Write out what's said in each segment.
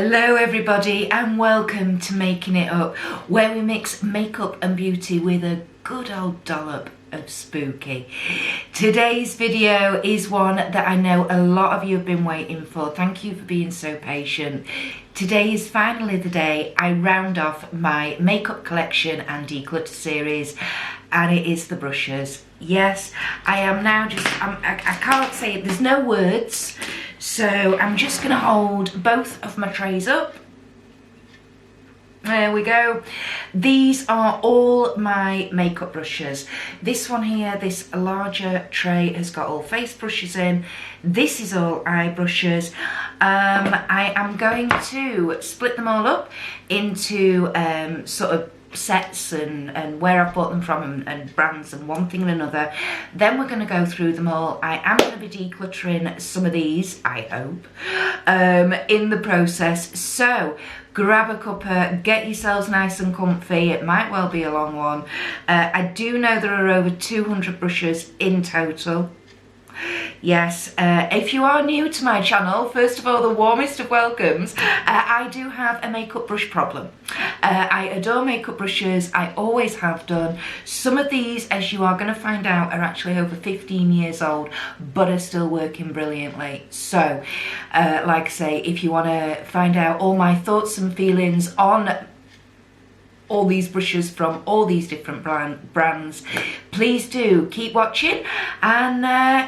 Hello everybody and welcome to Making It Up, where we mix makeup and beauty with a good old dollop of spooky. Today's video is one that I know a lot of you have been waiting for. Thank you for being so patient. Today is finally the day I round off my Makeup Collection and Declutter series, and it is the brushes. Yes, I am now I can't say it, there's no words. So I'm just going to hold both of my trays up. There we go. These are all my makeup brushes. This one here, this larger tray, has got all face brushes in. This is all eye brushes. I am going to split them all up into sort of sets and where I've bought them from and brands and one thing and another. Then we're going to go through them all. I am going to be decluttering some of these, I hope, in the process. So grab a cuppa, get yourselves nice and comfy. It might well be a long one. I do know there are over 200 brushes in total. Yes, if you are new to my channel, first of all, the warmest of welcomes. I do have a makeup brush problem. I adore makeup brushes, I always have done. Some of these, as you are going to find out, are actually over 15 years old, but are still working brilliantly. So, like I say, if you want to find out all my thoughts and feelings on all these brushes from all these different brands, please do keep watching, and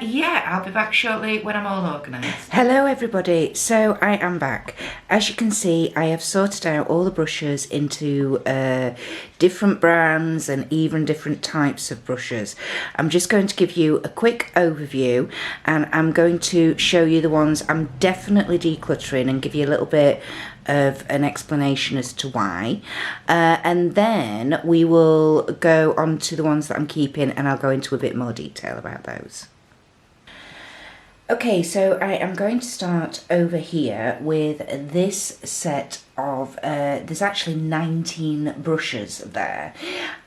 yeah, I'll be back shortly when I'm all organised. Hello everybody, so I am back. As you can see, I have sorted out all the brushes into different brands and even different types of brushes. I'm just going to give you a quick overview, and I'm going to show you the ones I'm definitely decluttering and give you a little bit of an explanation as to why, and then we will go on to the ones that I'm keeping, and I'll go into a bit more detail about those. Okay, so I am going to start over here with this set of, there's actually 19 brushes there.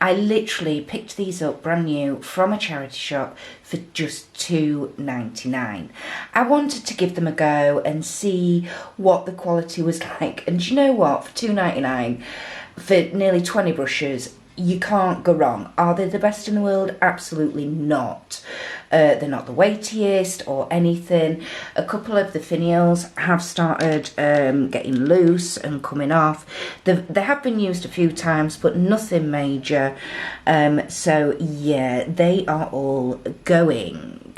I literally picked these up brand new from a charity shop for just $2.99. I wanted to give them a go and see what the quality was like, and do you know what, for $2.99 for nearly 20 brushes, you can't go wrong. Are they the best in the world? Absolutely not. They're not the weightiest or anything. A couple of the finials have started getting loose and coming off. They have been used a few times, but nothing major. So yeah, they are all going.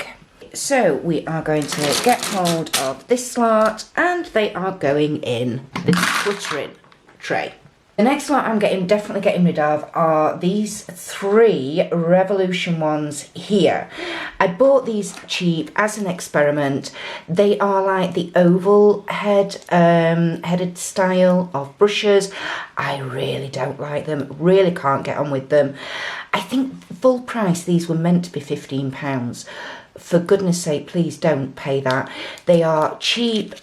So we are going to get hold of this slot, and they are going in the decluttering tray. The next lot I'm definitely getting rid of are these three Revolution ones here. I bought these cheap as an experiment. They are like the oval headed style of brushes. I really don't like them, really can't get on with them. I think full price these were meant to be £15. For goodness sake, please don't pay that. They are cheap,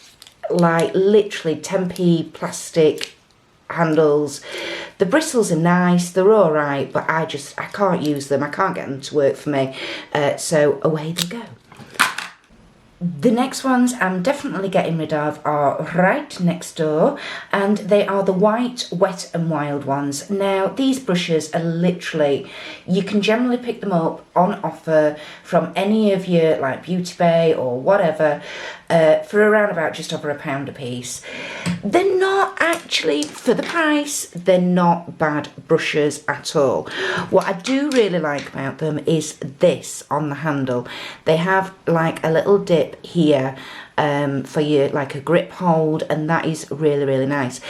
like literally 10p plastic handles. The bristles are nice, they're all right, but I can't use them. I can't get them to work for me. So away they go. The next ones I'm definitely getting rid of are right next door, and they are the white Wet n Wild ones. Now these brushes are literally, you can generally pick them up on offer from any of your like Beauty Bay or whatever for around about just over £1 a piece. They're not actually, for the price, they're not bad brushes at all. What I do really like about them is this on the handle. They have like a little dip here for your like a grip hold, and that is really, really nice.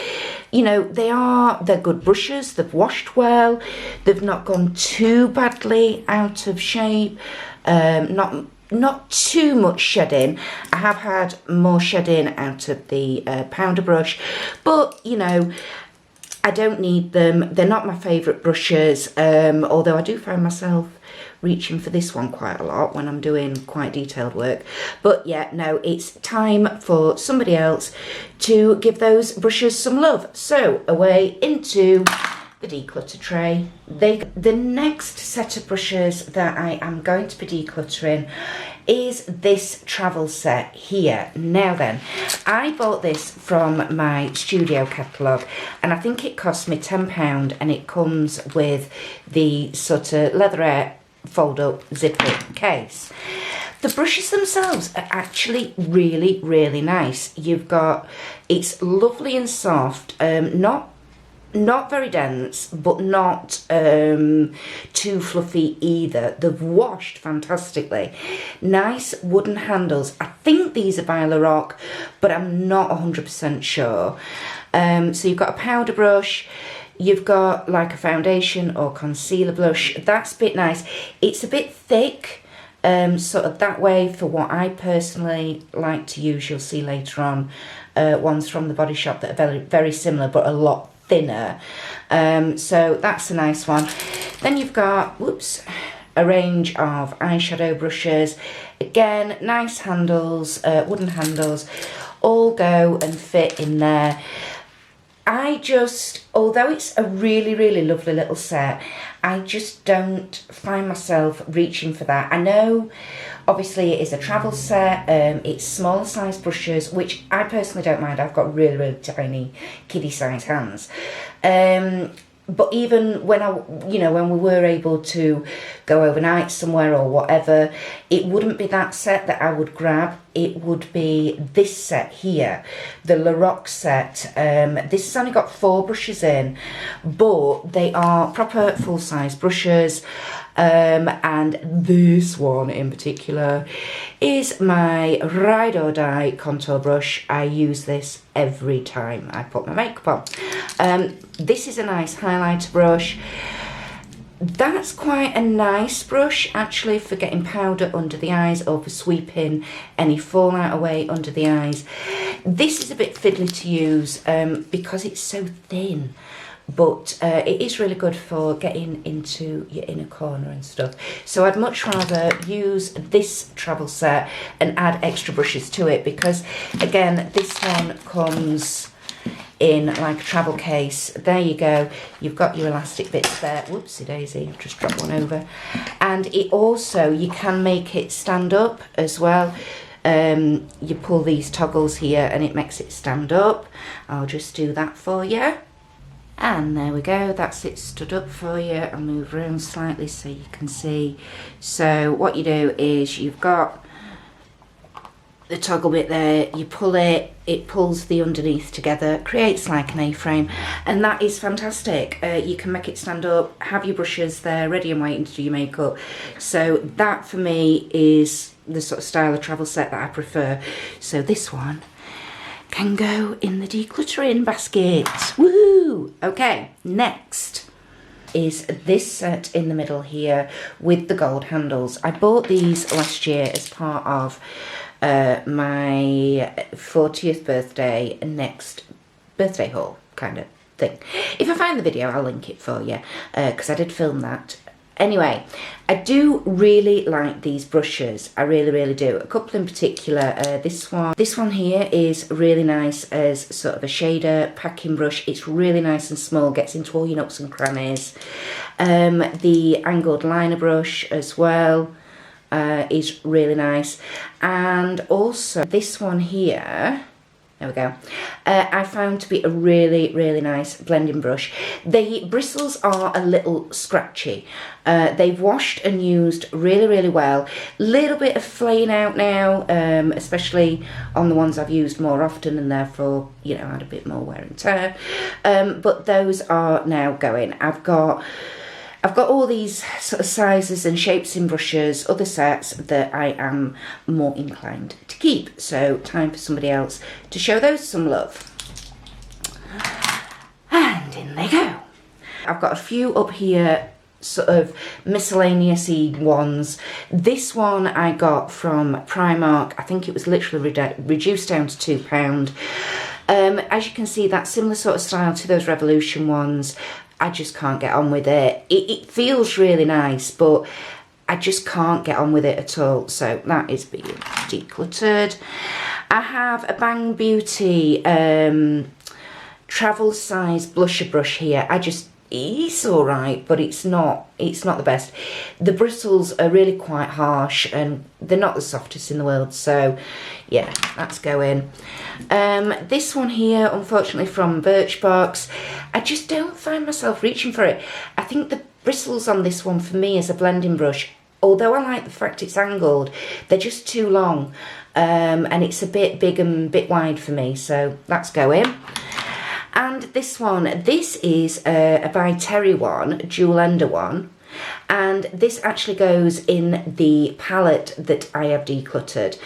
You know, they're good brushes, they've washed well, they've not gone too badly out of shape, not too much shedding. I have had more shedding out of the powder brush, but you know, I don't need them. They're not my favourite brushes, although I do find myself reaching for this one quite a lot when I'm doing quite detailed work. But yeah, no, it's time for somebody else to give those brushes some love. So away into the declutter tray. The next set of brushes that I am going to be decluttering is this travel set here. Now then, I bought this from my studio catalogue and I think it cost me £10, and it comes with the sort of leatherette fold up zip up case. The brushes themselves are actually really, really nice. It's lovely and soft, not very dense, but not too fluffy either. They've washed fantastically. Nice wooden handles. I think these are by Lorac, but I'm not 100% sure. So you've got a powder brush, you've got like a foundation or concealer brush. That's a bit nice. It's a bit thick, sort of that way for what I personally like to use. You'll see later on ones from the Body Shop that are very, very similar, but a lot thinner. So that's a nice one. Then you've got, a range of eyeshadow brushes. Again, nice handles, wooden handles, all go and fit in there. Although it's a really, really lovely little set, I just don't find myself reaching for that. I know, obviously, it is a travel set. It's smaller size brushes, which I personally don't mind. I've got really, really tiny kiddie size hands. But even when when we were able to go overnight somewhere or whatever, it wouldn't be that set that I would grab. It would be this set here, the Lorac set. This has only got 4 brushes in, but they are proper full-size brushes. And this one in particular is my ride or die contour brush. I use this every time I put my makeup on. This is a nice highlighter brush. That's quite a nice brush actually for getting powder under the eyes or for sweeping any fallout away under the eyes. This is a bit fiddly to use because it's so thin. But it is really good for getting into your inner corner and stuff. So I'd much rather use this travel set and add extra brushes to it, because again, this one comes in like a travel case. There you go. You've got your elastic bits there. Whoopsie daisy, I've just dropped one over. And it also, you can make it stand up as well. You pull these toggles here and it makes it stand up. I'll just do that for you. And there we go, that's it stood up for you. I'll move around slightly so you can see. So what you do is you've got the toggle bit there, you pull it, it pulls the underneath together, creates like an A-frame, and that is fantastic. You can make it stand up, have your brushes there ready and waiting to do your makeup. So that for me is the sort of style of travel set that I prefer. So this one can go in the decluttering basket. Woohoo! Okay, next is this set in the middle here with the gold handles. I bought these last year as part of my 40th birthday next birthday haul kind of thing. If I find the video, I'll link it for you because I did film that. Anyway, I do really like these brushes. I really, really do. A couple in particular. This one here is really nice as sort of a shader packing brush. It's really nice and small, gets into all your nooks and crannies. The angled liner brush as well is really nice. And also this one here, there we go, I found to be a really, really nice blending brush. The bristles are a little scratchy. They've washed and used really, really well. Little bit of flaying out now, especially on the ones I've used more often and therefore, you know, had a bit more wear and tear. But those are now going. I've got all these sort of sizes and shapes in brushes, other sets that I am more inclined to keep. So time for somebody else to show those some love. And in they go. I've got a few up here, sort of miscellaneous-y ones. This one I got from Primark. I think it was literally reduced down to £2. As you can see, that similar sort of style to those Revolution ones. I just can't get on with it. It feels really nice, but I just can't get on with it at all. So that is being decluttered. I have a Bang Beauty travel size blusher brush here. it's all right, but it's not the best. The bristles are really quite harsh and they're not the softest in the world, so yeah, that's going. This one here, unfortunately from Birchbox, I just don't find myself reaching for it. I think the bristles on this one for me as a blending brush, although I like the fact it's angled, they're just too long, and it's a bit big and a bit wide for me, so that's going. And this one, this is a by Terry one, dual ender one, and this actually goes in the palette that I have decluttered,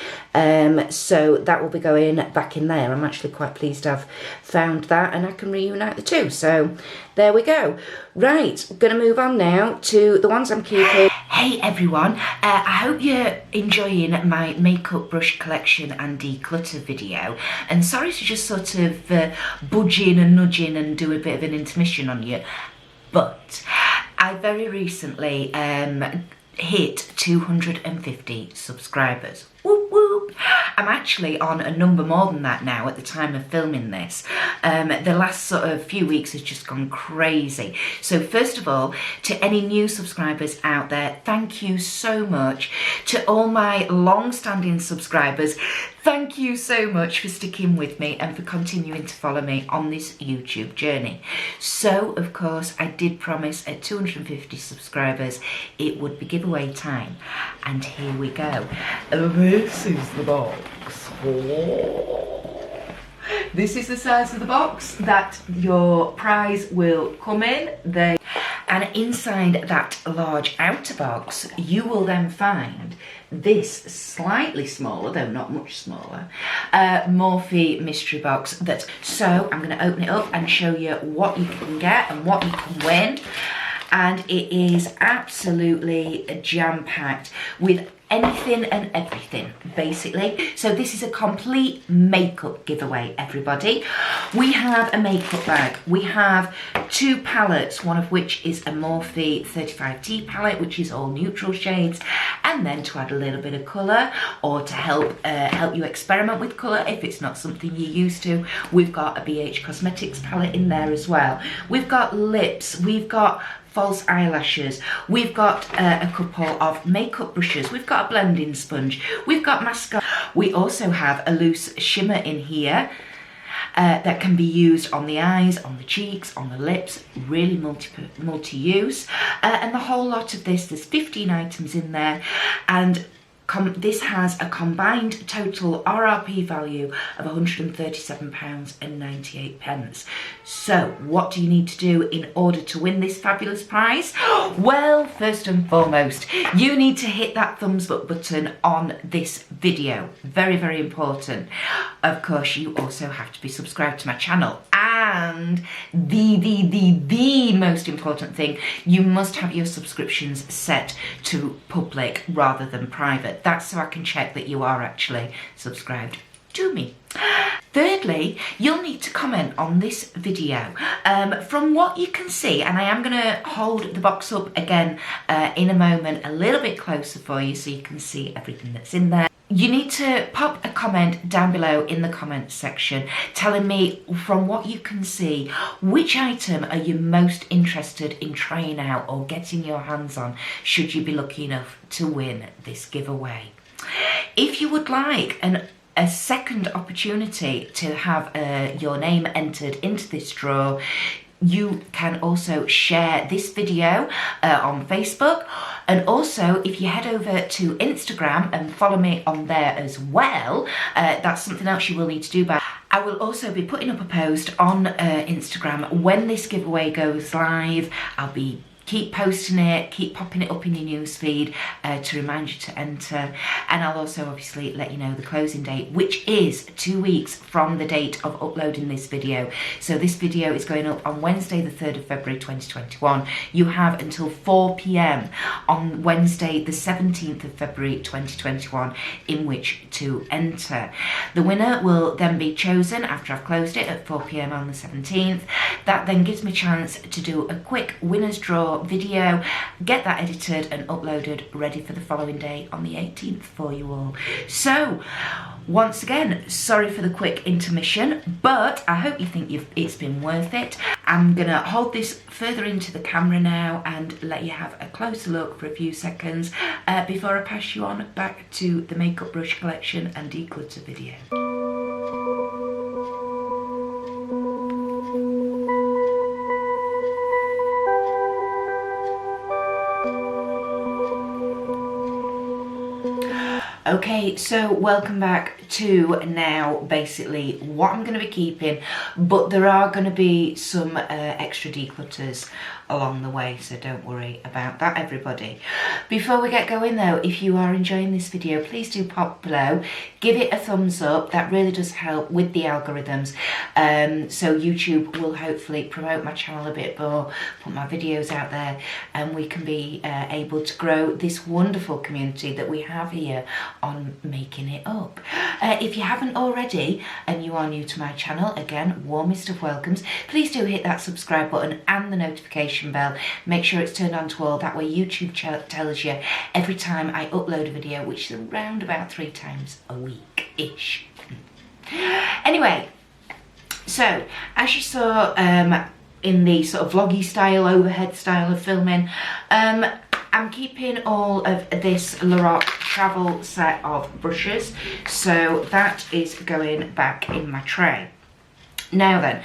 so that will be going back in there. I'm actually quite pleased to have found that, and I can reunite the two, so there we go. Right, I'm going to move on now to the ones I'm keeping. Hey everyone, I hope you're enjoying my makeup brush collection and declutter video, and sorry to just sort of budge in and nudge in and do a bit of an intermission on you, but I very recently hit 250 subscribers. Whoop whoop. I'm actually on a number more than that now at the time of filming this. The last sort of few weeks has just gone crazy. So first of all, to any new subscribers out there, thank you so much. To all my long-standing subscribers, thank you so much for sticking with me and for continuing to follow me on this YouTube journey. So, of course, I did promise at 250 subscribers it would be giveaway time. And here we go. This is the box. This is the size of the box that your prize will come in. And inside that large outer box, you will then find this slightly smaller, though not much smaller, Morphe mystery box. So I'm going to open it up and show you what you can get and what you can win. And it is absolutely jam-packed with anything and everything, basically. So this is a complete makeup giveaway, everybody. We have a makeup bag. We have 2 palettes, one of which is a Morphe 35T palette, which is all neutral shades, and then to add a little bit of colour, or to help you experiment with colour if it's not something you're used to, we've got a BH Cosmetics palette in there as well. We've got lips, we've got false eyelashes, we've got a couple of makeup brushes, we've got a blending sponge, we've got mascara. We also have a loose shimmer in here that can be used on the eyes, on the cheeks, on the lips, really multi-use. And the whole lot of this, there's 15 items in there, and this has a combined total RRP value of £137.98. So what do you need to do in order to win this fabulous prize? Well, first and foremost, you need to hit that thumbs up button on this video. Very, very important. Of course, you also have to be subscribed to my channel. And the most important thing, you must have your subscriptions set to public rather than private. That's so I can check that you are actually subscribed to me. Thirdly, you'll need to comment on this video. From what you can see, and I am going to hold the box up again in a moment a little bit closer for you so you can see everything that's in there. You need to pop a comment down below in the comments section telling me, from what you can see, which item are you most interested in trying out or getting your hands on should you be lucky enough to win this giveaway. If you would like a second opportunity to have your name entered into this draw, you can also share this video on Facebook, and also if you head over to Instagram and follow me on there as well, that's something else you will need to do. But I will also be putting up a post on Instagram when this giveaway goes live. I'll be keep posting it, keep popping it up in your newsfeed to remind you to enter. And I'll also obviously let you know the closing date, which is 2 weeks from the date of uploading this video. So this video is going up on Wednesday the 3rd of February 2021. You have until 4 p.m. on Wednesday the 17th of February 2021 in which to enter. The winner will then be chosen after I've closed it at 4 p.m. on the 17th. That then gives me a chance to do a quick winner's draw your video, get that edited and uploaded, ready for the following day on the 18th for you all. So, once again, sorry for the quick intermission, but I hope you think it's been worth it. I'm gonna hold this further into the camera now and let you have a closer look for a few seconds before I pass you on back to the makeup brush collection and declutter video. Okay, so welcome back to now basically what I'm going to be keeping, but there are going to be some extra declutters along the way, so don't worry about that, everybody. Before we get going though, if you are enjoying this video, please do pop below, give it a thumbs up. That really does help with the algorithms, so YouTube will hopefully promote my channel a bit more, put my videos out there, and we can be able to grow this wonderful community that we have here on Making It Up. If you haven't already and you are new to my channel, again, warmest of welcomes. Please do hit that subscribe button and the notification bell. Make sure it's turned on to all, that way YouTube tells you every time I upload a video, which is around about 3 times a week-ish. Anyway, so as you saw in the sort of vloggy style, overhead style of filming, I'm keeping all of this Lorac travel set of brushes, so that is going back in my tray. Now then,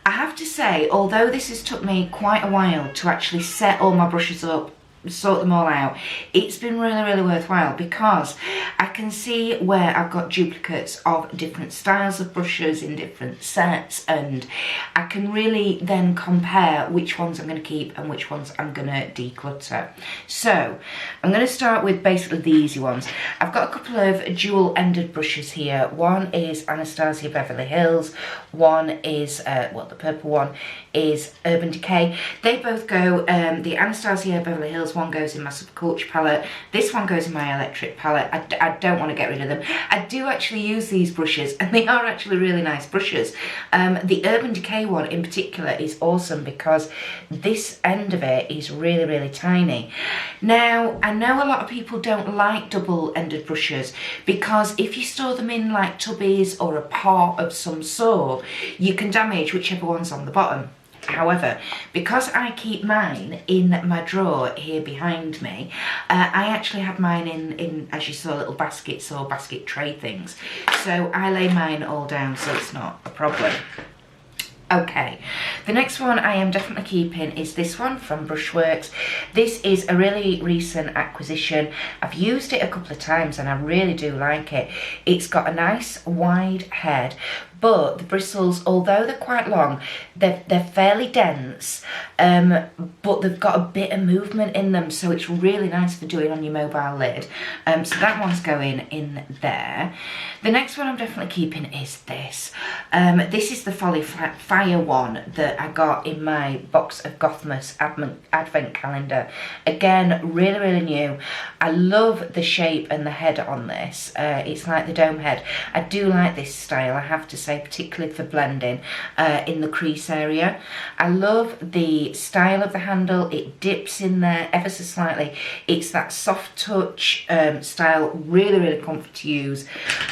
I have to say, although this has took me quite a while to actually set all my brushes up, sort them all out, it's been really worthwhile, because I can see where I've got duplicates of different styles of brushes in different sets, and I can really then compare which ones I'm going to keep and which ones I'm going to declutter. So I'm going to start with basically the easy ones. I've got a couple of dual-ended brushes here. One is Anastasia Beverly Hills, one is well, the purple one is Urban Decay. They both go, the Anastasia Beverly Hills one goes in my Subculture palette, this one goes in my electric palette. I don't want to get rid of them. I do actually use these brushes, and they are actually really nice brushes. The Urban Decay one in particular is awesome because this end of it is really tiny. Now, I know a lot of people don't like double-ended brushes because if you store them in like tubbies or a pot of some sort, you can damage whichever one's on the bottom. However, because I keep mine in my drawer here behind me, I actually have mine in, as you saw, little baskets or basket tray things. So I lay mine all down, so it's not a problem. Okay, the next one I am definitely keeping is this one from Brushworks. This is a really recent acquisition. I've used it a couple of times and I really do like it. It's got a nice wide head, but the bristles, although they're quite long, they're fairly dense, but they've got a bit of movement in them, so it's really nice for doing on your mobile lid. So that one's going in there. The next one I'm definitely keeping is this. This is the Folly Fire one that I got in my box of Gothmas Advent calendar. Again, really new. I love the shape and the head on this. It's like the dome head. I do like this style, I have to say, particularly for blending in the crease area. I love the style of the handle. It dips in there ever so slightly. It's that soft touch style, really comfy to use.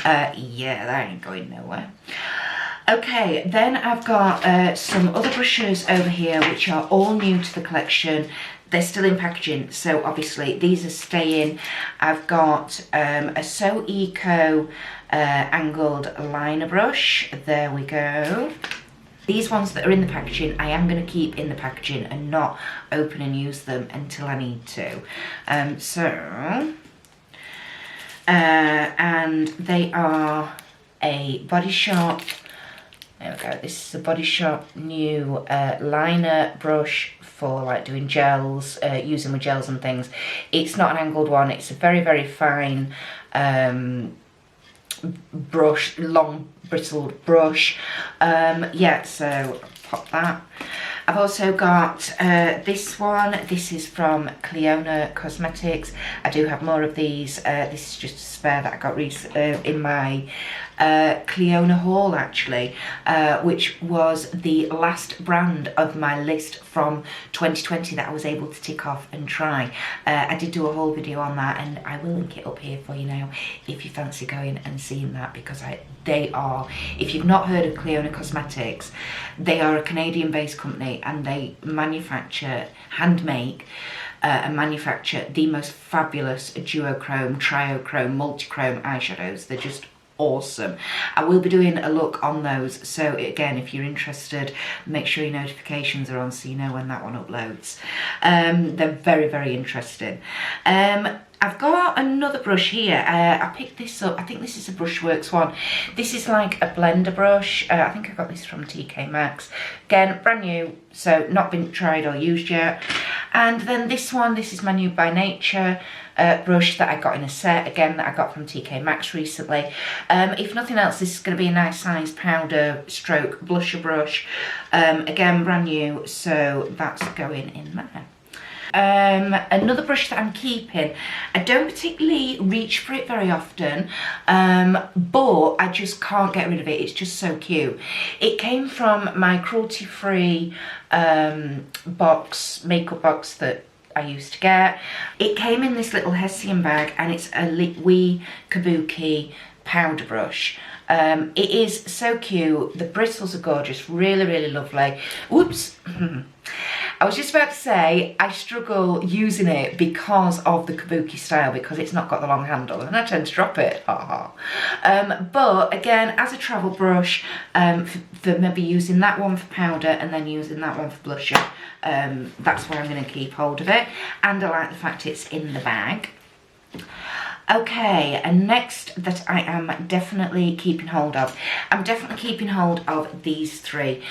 Yeah, that ain't going nowhere. Okay, then I've got some other brushes over here which are all new to the collection. They're still in packaging, so obviously these are staying. I've got a So Eco angled liner brush. There we go. These ones that are in the packaging, I am going to keep in the packaging and not open and use them until I need to. And they are a Body Shop. There we go. This is a Body Shop new liner brush for like doing gels, using with gels and things. It's not an angled one. It's a very fine brush, long bristled brush. Yeah, so pop that. I've also got this one. This is from Cleona Cosmetics. I do have more of these. This is just a spare that I got in my Cleona haul actually, which was the last brand of my list from 2020 that I was able to tick off and try. I did do a whole video on that, and I will link it up here for you now if you fancy going and seeing that, because they are, if you've not heard of Cleona Cosmetics, they are a Canadian based company, and they manufacture, hand make and manufacture the most fabulous duochrome, triochrome, multichrome eyeshadows. They're just awesome. I will be doing a look on those, so again, if you're interested, make sure your notifications are on so you know when that one uploads. They're very, very interesting. I've got another brush here. I picked this up. I think this is a Brushworks one. This is like a blender brush. I think I got this from TK Maxx. Again, brand new, so not been tried or used yet. And then this one, this is my new By Nature brush that I got in a set, again, that I got from TK Maxx recently. If nothing else, this is going to be a nice size powder stroke blusher brush. Again, brand new, so that's going in there. Another brush that I'm keeping, I don't particularly reach for it very often, but I just can't get rid of it. It's just so cute. It came from my cruelty-free box, makeup box that I used to get. It came in this little Hessian bag, and it's a wee kabuki powder brush. It is so cute. The bristles are gorgeous, really, really lovely. Whoops. I was just about to say, I struggle using it because of the kabuki style, because it's not got the long handle, and I tend to drop it, but again, as a travel brush, for maybe using that one for powder and then using that one for blusher, that's where I'm going to keep hold of it, and I like the fact it's in the bag. Okay, and next that I am definitely keeping hold of, I'm definitely keeping hold of these three.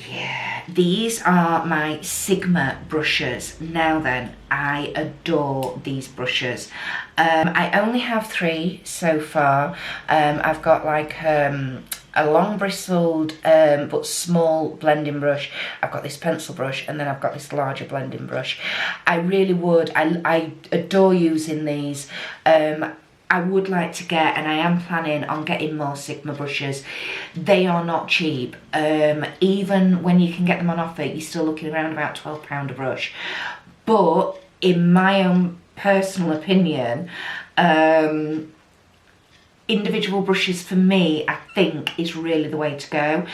Yeah, these are my Sigma brushes. Now then, I adore these brushes. I only have three so far. I've got like a long bristled but small blending brush. I've got this pencil brush, and then I've got this larger blending brush. I really would, I adore using these. I would like to get, and I am planning on getting more Sigma brushes. They are not cheap. Even when you can get them on offer, you're still looking around about £12 a brush. But in my own personal opinion, individual brushes for me, I think, is really the way to go.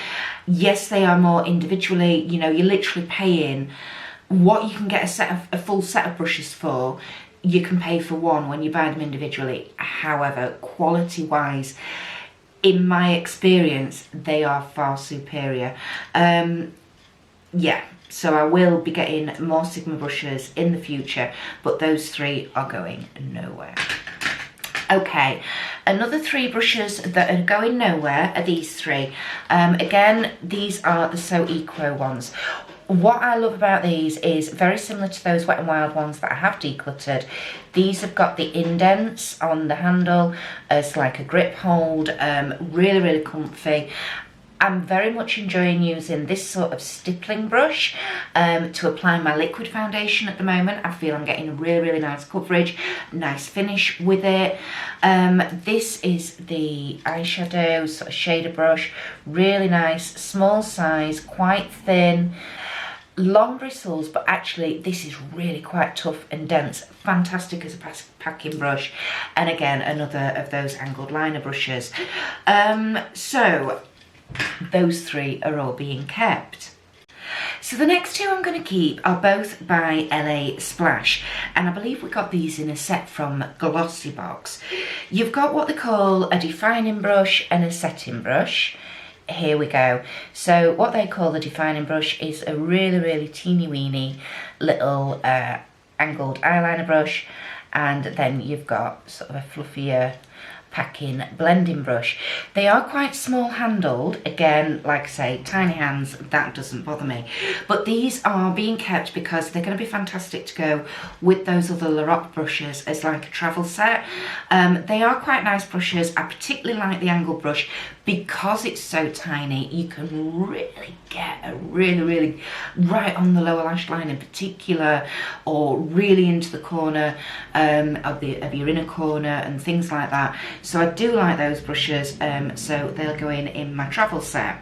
Yes, they are more individually, you know, you're literally paying what you can get a full set of brushes for. You can pay for one when you buy them individually. However, quality-wise, in my experience, they are far superior. Yeah, so I will be getting more Sigma brushes in the future, but those three are going nowhere. Okay, another three brushes that are going nowhere are these three. Again, these are the So Eco ones. What I love about these is very similar to those Wet n Wild ones that I have decluttered. These have got the indents on the handle as like a grip hold, really, really comfy. I'm very much enjoying using this sort of stippling brush to apply my liquid foundation at the moment. I feel I'm getting a really, really nice coverage, nice finish with it. This is the eyeshadow sort of shader brush, really nice, small size, quite thin. Long bristles, but actually this is really quite tough and dense. Fantastic as a packing brush, and again another of those angled liner brushes. So those three are all being kept. So the next two I'm going to keep are both by LA Splash, and I believe we got these in a set from Glossy Box. You've got what they call a defining brush and a setting brush. Here we go. So what they call the defining brush is a really, really teeny weeny little angled eyeliner brush, and then you've got sort of a fluffier packing blending brush. They are quite small handled, again, like I say, tiny hands, that doesn't bother me. But these are being kept because they're going to be fantastic to go with those other Lorac brushes as like a travel set. They are quite nice brushes. I particularly like the angled brush because it's so tiny, you can really get a really right on the lower lash line in particular, or really into the corner of your inner corner and things like that. So I do like those brushes, so they'll go in my travel set.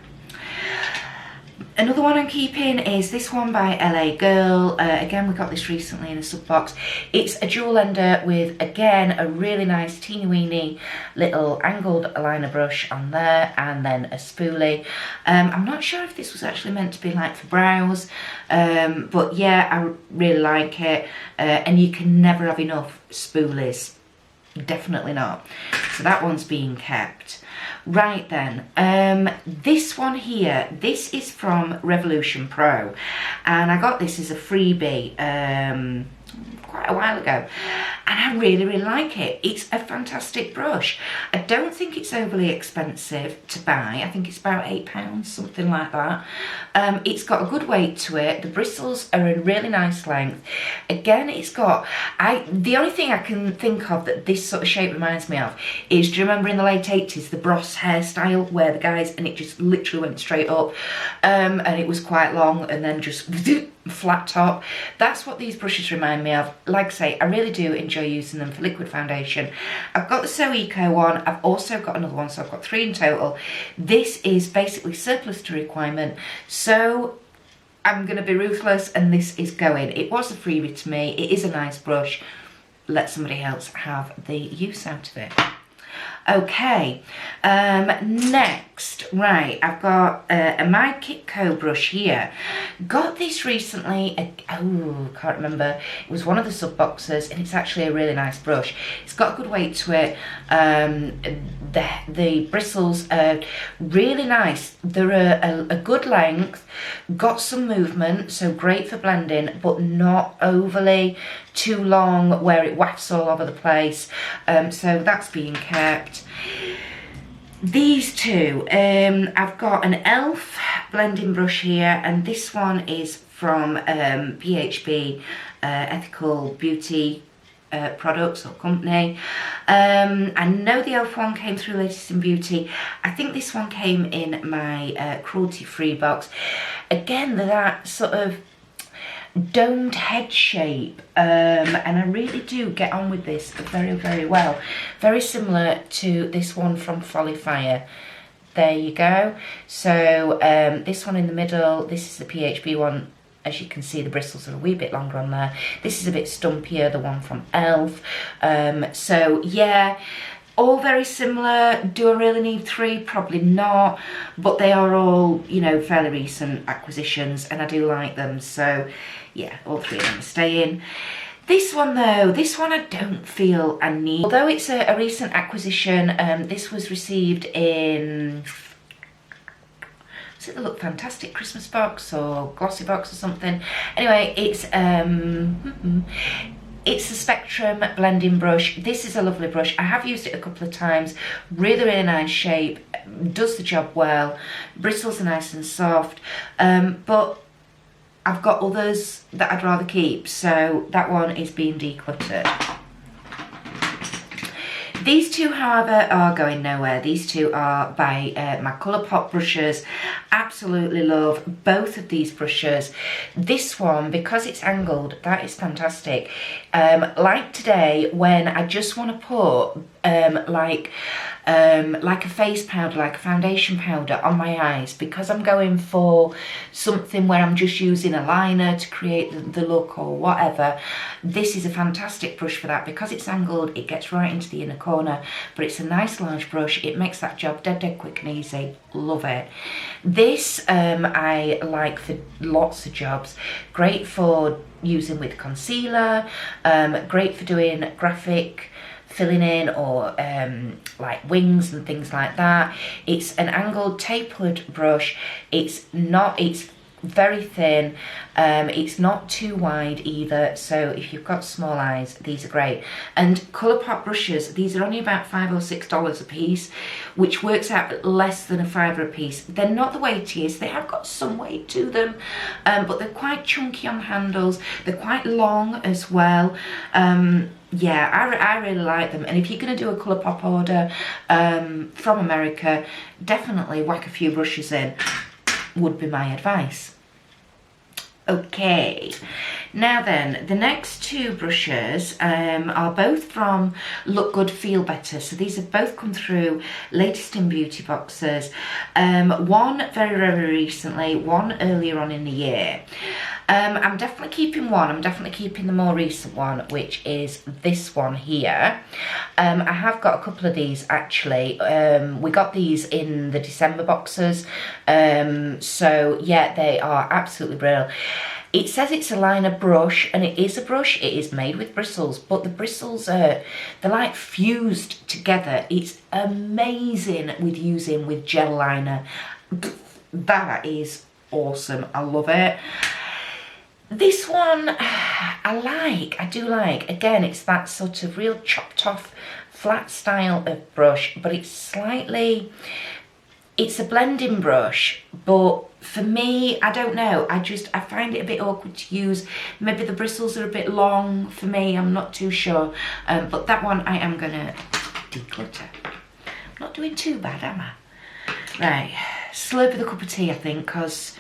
Another one I'm keeping is this one by LA Girl. Again, we got this recently in a sub box. It's a dual ender with, again, a really nice teeny weeny little angled liner brush on there, and then a spoolie. I'm not sure if this was actually meant to be like for brows, but yeah, I really like it. And you can never have enough spoolies. Definitely not. So that one's being kept. Right then, this one here, this is from Revolution Pro, and I got this as a freebie quite a while ago, and I really like it. It's a fantastic brush. I don't think it's overly expensive to buy. I think it's about £8, something like that. It's got a good weight to it. The bristles are a really nice length. Again, it's got, the only thing I can think of that this sort of shape reminds me of is, do you remember in the late 80s, the Bros hairstyle, where the guys, and it just literally went straight up, and it was quite long, and then just flat top. That's what these brushes remind me of. Like I say, I really do enjoy using them for liquid foundation. I've got the So Eco one. I've also got another one, so I've got 3 in total. This is basically surplus to requirement, so I'm going to be ruthless, and this is going. It was a freebie to me. It is a nice brush. Let somebody else have the use out of it. Okay, next, right, I've got a My Kitco brush here. Got this recently, oh, can't remember, it was one of the sub boxes, and it's actually a really nice brush. It's got a good weight to it. The bristles are really nice. They're a good length, got some movement, so great for blending, but not overly too long where it wafts all over the place, so that's being kept. These two, I've got an e.l.f. blending brush here, and this one is from PHB, Ethical Beauty Products or Company. I know the e.l.f. one came through Latest in Beauty. I think this one came in my cruelty-free box. Again, that sort of domed head shape, and I really do get on with this very well. Very similar to this one from Folly Fire. There you go. So this one in the middle, this is the PHB one. As you can see, the bristles are a wee bit longer on there. This is a bit stumpier, the one from e.l.f. So yeah, all very similar. Do I really need 3? Probably not, but they are all, you know, fairly recent acquisitions, and I do like them. So yeah, all 3 of them are staying. This one though, this one I don't feel I need. Although it's a recent acquisition, this was received in, is it the Look Fantastic Christmas box or glossy box or something? Anyway, it's the Spectrum blending brush. This is a lovely brush. I have used it a couple of times. Really nice shape. Does the job well. Bristles are nice and soft. But I've got others that I'd rather keep. So that one is being decluttered. These two, however, are going nowhere. These two are by my Colourpop brushes. Absolutely love both of these brushes. This one, because it's angled, that is fantastic. Like today, when I just want to put like a face powder, like a foundation powder on my eyes, because I'm going for something where I'm just using a liner to create the look or whatever. This is a fantastic brush for that. Because it's angled, it gets right into the inner corner, but it's a nice large brush. It makes that job dead quick and easy. Love it. This I like for lots of jobs. Great for using with concealer, great for doing graphic filling in or like wings and things like that. It's an angled tapered brush. It's very thin. It's not too wide either, so if you've got small eyes, these are great. And Colourpop brushes, these are only about $5 or $6 a piece, which works out less than a $5 a piece. They're not the weightiest, they have got some weight to them, but they're quite chunky on the handles, they're quite long as well. Yeah, I really like them, and if you're going to do a Colourpop order from America, definitely whack a few brushes in, would be my advice. Okay, now then, the next two brushes are both from Look Good, Feel Better. So these have both come through latest in beauty boxes. One very, very recently, one earlier on in the year. I'm definitely keeping one. I'm definitely keeping the more recent one, which is this one here. I have got a couple of these actually. We got these in the December boxes. So yeah, they are absolutely brilliant. It says it's a liner brush, and it is a brush. It is made with bristles, but the bristles are, they're like fused together. It's amazing with gel liner. That is awesome. I love it. This one, I do like. Again, it's that sort of real chopped off flat style of brush, but it's slightly, it's a blending brush, but for me, I don't know, I find it a bit awkward to use. Maybe the bristles are a bit long for me, I'm not too sure. But that one I am gonna declutter. I'm not doing too bad, am I? Right, slurp of the cup of tea, I think, because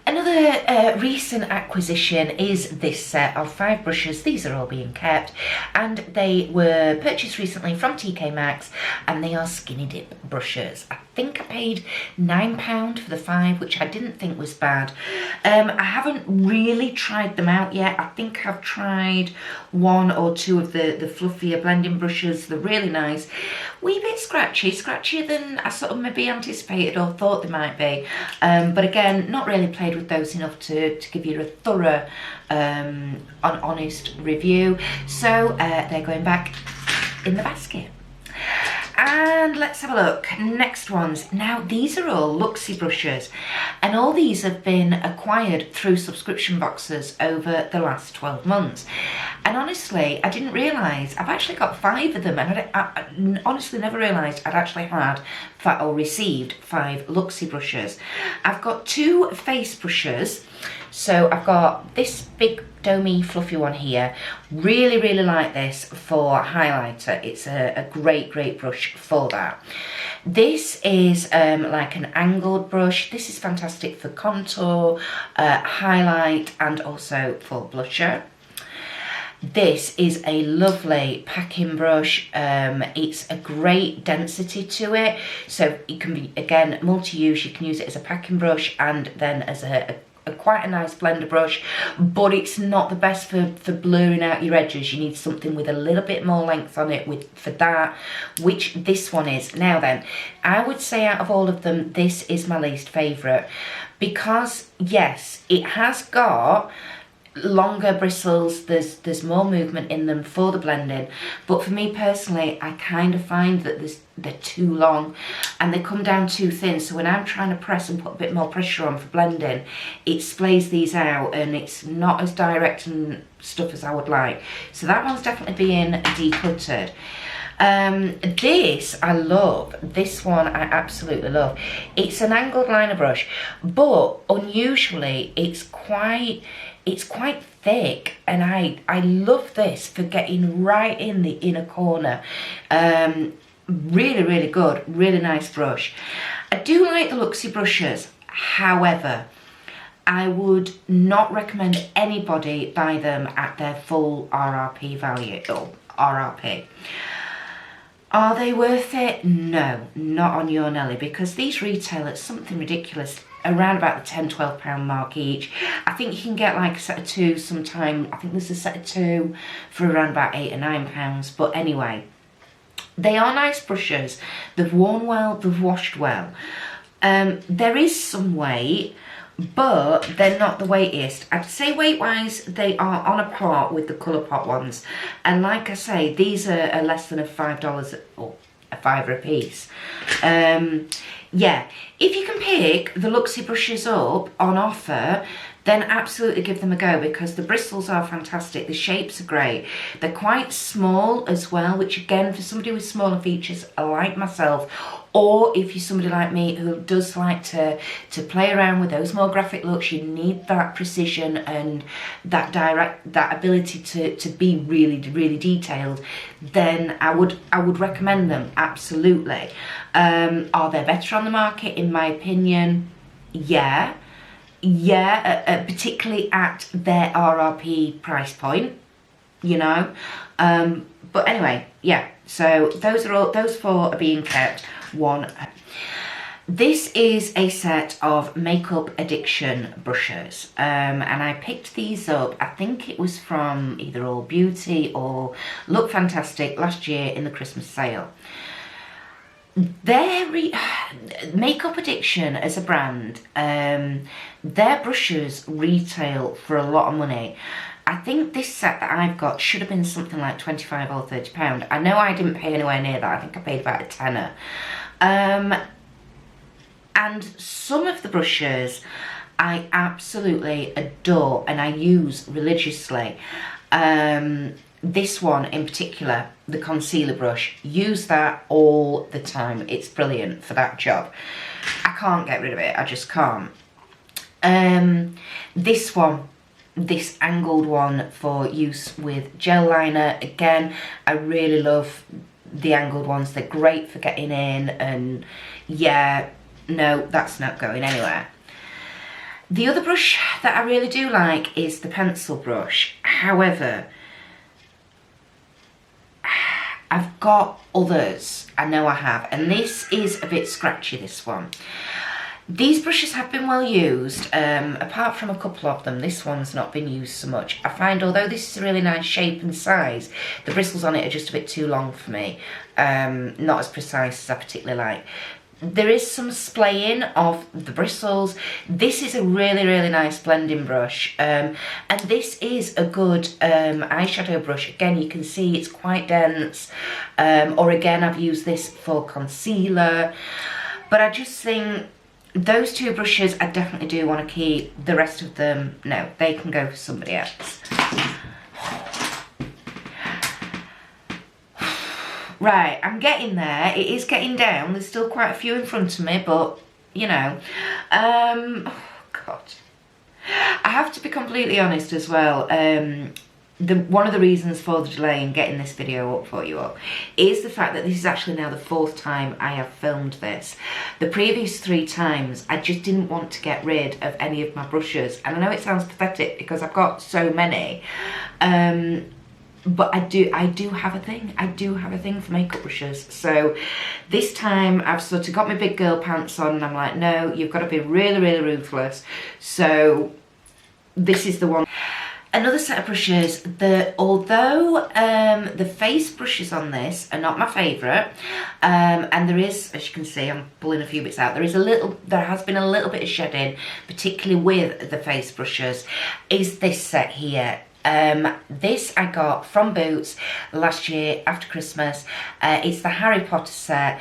another recent acquisition is this set of 5 brushes. These are all being kept, and they were purchased recently from TK Maxx, and they are skinny dip brushes. I think I paid £9 for the 5, which I didn't think was bad. I haven't really tried them out yet. I think I've tried 1 or 2 of the fluffier blending brushes. They're really nice. Wee bit scratchy, scratchier than I sort of maybe anticipated or thought they might be. But again, not really played with those enough to give you a thorough, honest review. So they're going back in the basket. And let's have a look. Next ones. Now, these are all Luxie brushes, and all these have been acquired through subscription boxes over the last 12 months. And honestly, I didn't realise, I've actually got 5 of them, and I honestly never realised I'd actually had or received 5 Luxie brushes. I've got 2 face brushes. So I've got this big domey fluffy one here. Really, really like this for highlighter. It's a great, great brush for that. This is like an angled brush. This is fantastic for contour, highlight, and also for blusher. This is a lovely packing brush. It's a great density to it. So it can be, again, multi-use. You can use it as a packing brush and then as quite a nice blender brush, but it's not the best for blurring out your edges. You need something with a little bit more length on it for that, which this one is. Now then, I would say out of all of them, this is my least favourite, because yes, it has got longer bristles, there's more movement in them for the blending, but for me personally, I kind of find that they're too long and they come down too thin. So when I'm trying to press and put a bit more pressure on for blending, it splays these out and it's not as direct and stuff as I would like. So that one's definitely being decluttered. This I love. This one I absolutely love. It's an angled liner brush, but unusually it's quite thick, and I love this for getting right in the inner corner. Really, really good, really nice brush. I do like the Luxie brushes, however, I would not recommend anybody buy them at their full RRP value, or RRP. Are they worth it? No, not on your Nelly, because these retail at something ridiculous, around about the £10–12 mark each. I think you can get like a set of 2 sometime. I think there's a set of 2 for around about £8 or £9. But anyway, they are nice brushes. They've worn well, they've washed well. There is some weight, but they're not the weightiest. I'd say weight-wise, they are on a par with the Colourpop ones. And like I say, these are less than a $5, or a £5 a piece. Yeah, if you can pick the Luxie brushes up on offer, then absolutely give them a go, because the bristles are fantastic, the shapes are great, they're quite small as well, which again, for somebody with smaller features like myself, or if you're somebody like me who does like to play around with those more graphic looks, you need that precision and that ability to be really detailed, then I would recommend them, absolutely. Are they better on the market? In my opinion, yeah, particularly at their RRP price point, you know. But anyway, yeah, so those 4 are being kept. 1. This is a set of Makeup Addiction brushes, and I picked these up, I think it was from either All Beauty or Look Fantastic last year in the Christmas sale. Makeup Addiction as a brand, their brushes retail for a lot of money. I think this set that I've got should have been something like £25 or £30. I know I didn't pay anywhere near that. I think I paid about a tenner. And some of the brushes I absolutely adore and I use religiously. This one in particular, the concealer brush, use that all the time. It's brilliant for that job. I can't get rid of it, I just can't. This one, this angled one for use with gel liner, again, I really love the angled ones. They're great for getting in, and yeah, no, that's not going anywhere. The other brush that I really do like is the pencil brush. However, I've got others, I know I have, and this is a bit scratchy, this one. These brushes have been well used, apart from a couple of them, this one's not been used so much. I find although this is a really nice shape and size, the bristles on it are just a bit too long for me, not as precise as I particularly like. There is some splaying of the bristles. This is a really nice blending brush, and this is a good eyeshadow brush. Again, you can see it's quite dense, or again, I've used this for concealer, but I just think those 2 brushes I definitely do want to keep. The rest of them, no, they can go for somebody else. Right, I'm getting there. It is getting down. There's still quite a few in front of me, but, you know. Oh, God. I have to be completely honest as well. One of the reasons for the delay in getting this video up for you all is the fact that this is actually now the 4th time I have filmed this. The previous 3 times, I just didn't want to get rid of any of my brushes. And I know it sounds pathetic because I've got so many. But I do have a thing. I do have a thing for makeup brushes. So this time I've sort of got my big girl pants on and I'm like, no, you've got to be really ruthless. So this is the one. Another set of brushes that, although the face brushes on this are not my favourite, and there is, as you can see, I'm pulling a few bits out, there has been a little bit of shedding, particularly with the face brushes, is this set here. This I got from Boots last year after Christmas. It's the Harry Potter set.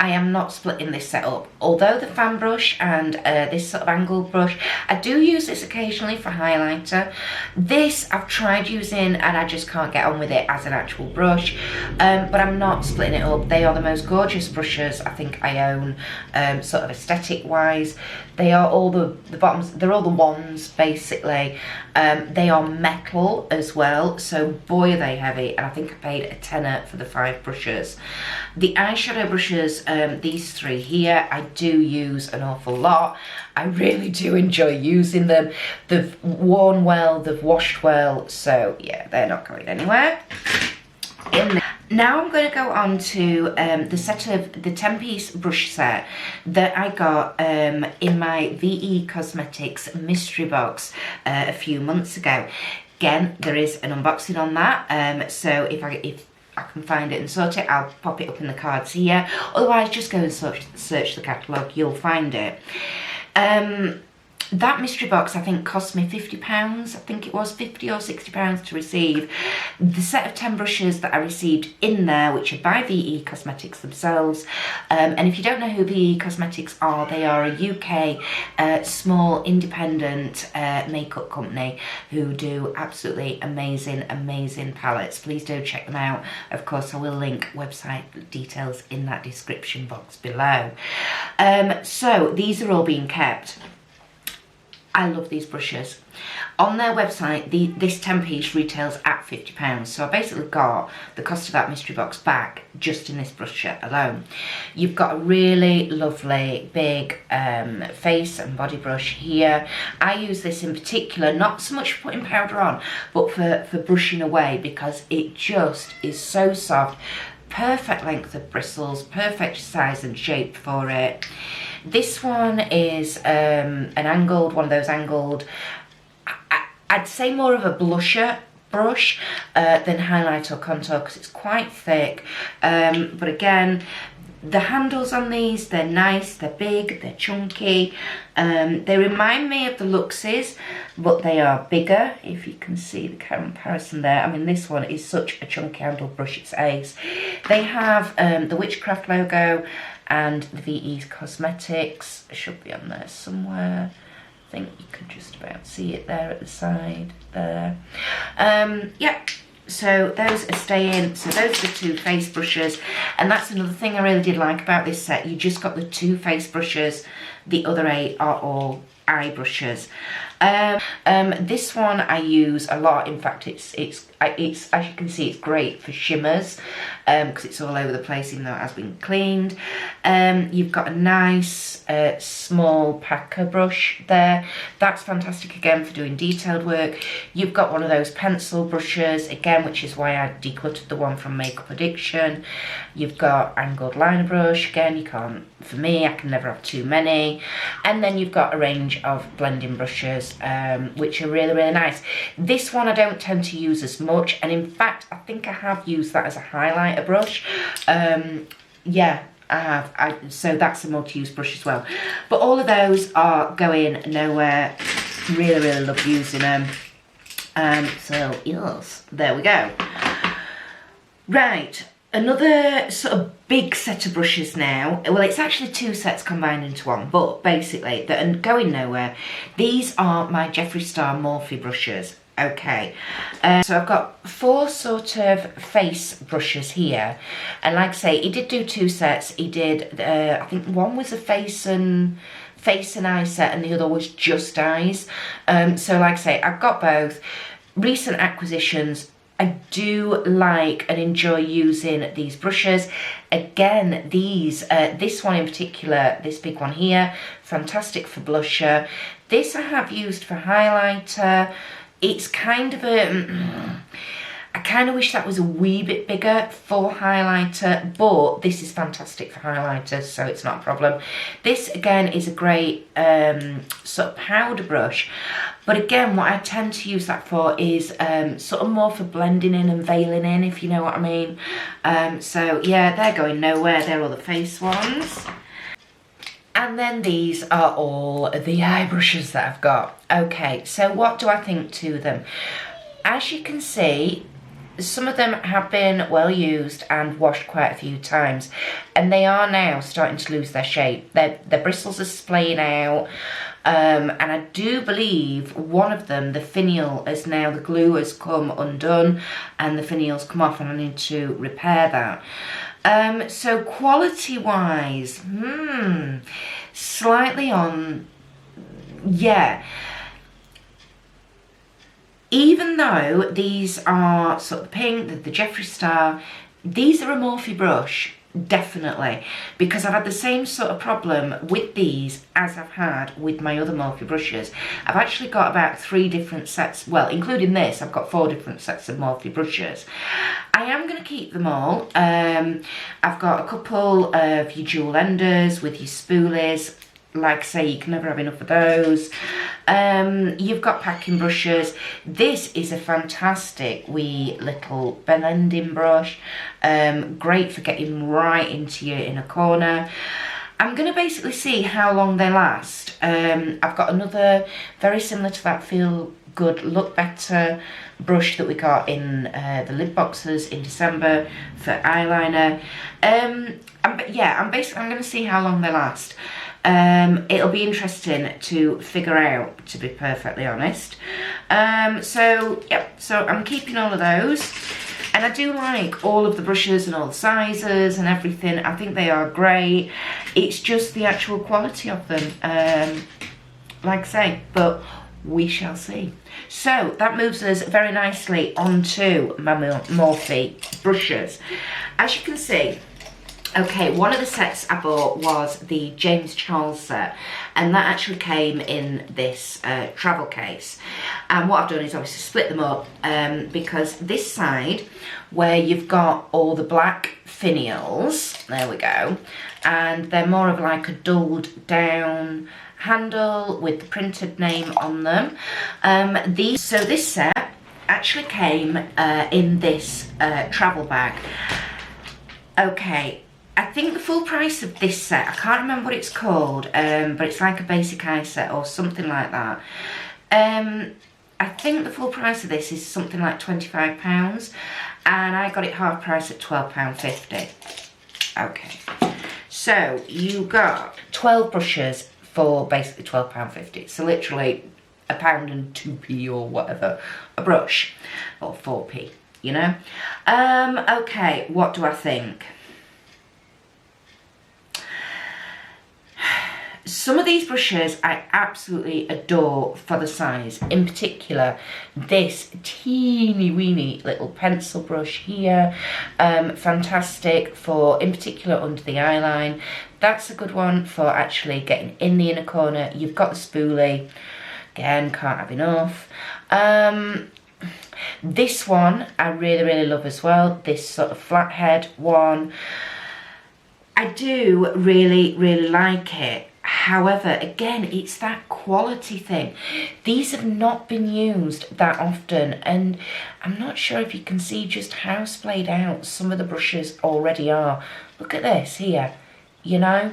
I am not splitting this set up. Although the fan brush and this sort of angled brush, I do use this occasionally for highlighter. This I've tried using and I just can't get on with it as an actual brush. But I'm not splitting it up. They are the most gorgeous brushes I think I own, sort of aesthetic wise. They are all the bottoms, they're all the wands basically. They are metal as well, so boy are they heavy, and I think I paid a tenner for the 5 brushes. The eyeshadow brushes, these 3 here, I do use an awful lot. I really do enjoy using them. They've worn well, they've washed well, so yeah, they're not going anywhere. Now I'm going to go on to the set of the 10-piece brush set that I got in my VE Cosmetics mystery box a few months ago. Again, there is an unboxing on that, so if I can find it and sort it, I'll pop it up in the cards here. Otherwise, just go and search the catalogue, you'll find it. that mystery box, I think, cost me £50. I think it was £50 or £60 to receive. The set of 10 brushes that I received in there, which are by VE Cosmetics themselves. And if you don't know who VE Cosmetics are, they are a UK small independent makeup company who do absolutely amazing, amazing palettes. Please do check them out. Of course, I will link website details in that description box below. So these are all being kept. I love these brushes. On their website, this 10 piece retails at £50. So I basically got the cost of that mystery box back just in this brush set alone. You've got a really lovely big face and body brush here. I use this in particular, not so much for putting powder on, but for brushing away, because it just is so soft. Perfect length of bristles, perfect size and shape for it. This one is an angled, one of those angled, I'd say more of a blusher brush than highlight or contour, because it's quite thick. But again, the handles on these, they're nice, they're big, they're chunky. They remind me of the Luxes, but they are bigger, if you can see the comparison there. I mean, this one is such a chunky handle brush, it's ace. They have the Witchcraft logo and the VE Cosmetics. It should be on there somewhere. I think you can just about see it there at the side there. Yeah, so those are staying. So those are the 2 face brushes, and that's another thing I really did like about this set. You just got the 2 face brushes, the other 8 are all eye brushes. This one I use a lot. In fact, it's as you can see, it's great for shimmers because it's all over the place, even though it has been cleaned. You've got a nice small packer brush there. That's fantastic again for doing detailed work. You've got one of those pencil brushes again, which is why I decluttered the one from Makeup Addiction. You've got angled liner brush again. You can't, for me, I can never have too many. And then you've got a range of blending brushes, which are really, really nice. This one I don't tend to use as much, and in fact I think I have used that as a highlighter brush. Yeah, I have. So that's a multi-use brush as well. But all of those are going nowhere. Really, really love using them. So yes, there we go. Right, another sort of big set of brushes now. Well, it's actually 2 sets combined into one, but basically they're going nowhere. These are my Jeffree Star Morphe brushes. Okay, so I've got 4 sort of face brushes here, and like I say, he did do 2 sets. He did, I think one was a face and eye set, and the other was just eyes. So like I say, I've got both. Recent acquisitions. I do like and enjoy using these brushes. Again, these, this one in particular, this big one here, fantastic for blusher. This I have used for highlighter. It's kind of a, I kind of wish that was a wee bit bigger for highlighter, but this is fantastic for highlighters, so it's not a problem. This again is a great sort of powder brush, but again what I tend to use that for is sort of more for blending in and veiling in, if you know what I mean. So yeah, they're going nowhere. They're all the face ones. And then these are all the eye brushes that I've got. Okay, so what do I think to them? As you can see, some of them have been well used and washed quite a few times, and they are now starting to lose their shape. Their bristles are splaying out, and I do believe one of them, the finial, is now, the glue has come undone and the finial's come off, and I need to repair that. So quality wise, slightly on, yeah. Even though these are sort of pink, the Jeffree Star, these are a Morphe brush, definitely, because I've had the same sort of problem with these as I've had with my other Morphe brushes. I've actually got about 3 different sets, well, including this, I've got 4 different sets of Morphe brushes. I am going to keep them all. I've got a couple of your jewel enders with your spoolies. Like I say, you can never have enough of those. You've got packing brushes. This is a fantastic wee little blending brush. Great for getting right into your inner corner. I'm going to basically see how long they last. I've got another very similar to that Feel Good Look Better brush that we got in the lid boxes in December for eyeliner. I'm going to see how long they last. It'll be interesting to figure out, to be perfectly honest. So I'm keeping all of those. And I do like all of the brushes and all the sizes and everything. I think they are great. It's just the actual quality of them, like I say, but we shall see. So that moves us very nicely onto my Morphe brushes. As you can see, okay, one of the sets I bought was the James Charles set, and that actually came in this travel case. And what I've done is obviously split them up because this side, where you've got all the black finials, there we go, and they're more of like a dulled down handle with the printed name on them. So this set actually came in this travel bag. Okay, I think the full price of this set, I can't remember what it's called, but it's like a basic eye set or something like that. I think the full price of this is something like £25, and I got it half price at £12.50. Okay, so you got 12 brushes for basically £12.50. So literally £1 and 2p or whatever a brush, or 4p, you know. Okay, what do I think? Some of these brushes I absolutely adore for the size. In particular, this teeny weeny little pencil brush here. Fantastic for, in particular, under the eyeline. That's a good one for actually getting in the inner corner. You've got the spoolie. Again, can't have enough. This one I really, really love as well. This sort of flathead one. I do really, really like it. However, again, it's that quality thing. These have not been used that often, and I'm not sure if you can see just how splayed out some of the brushes already are. Look at this here, you know?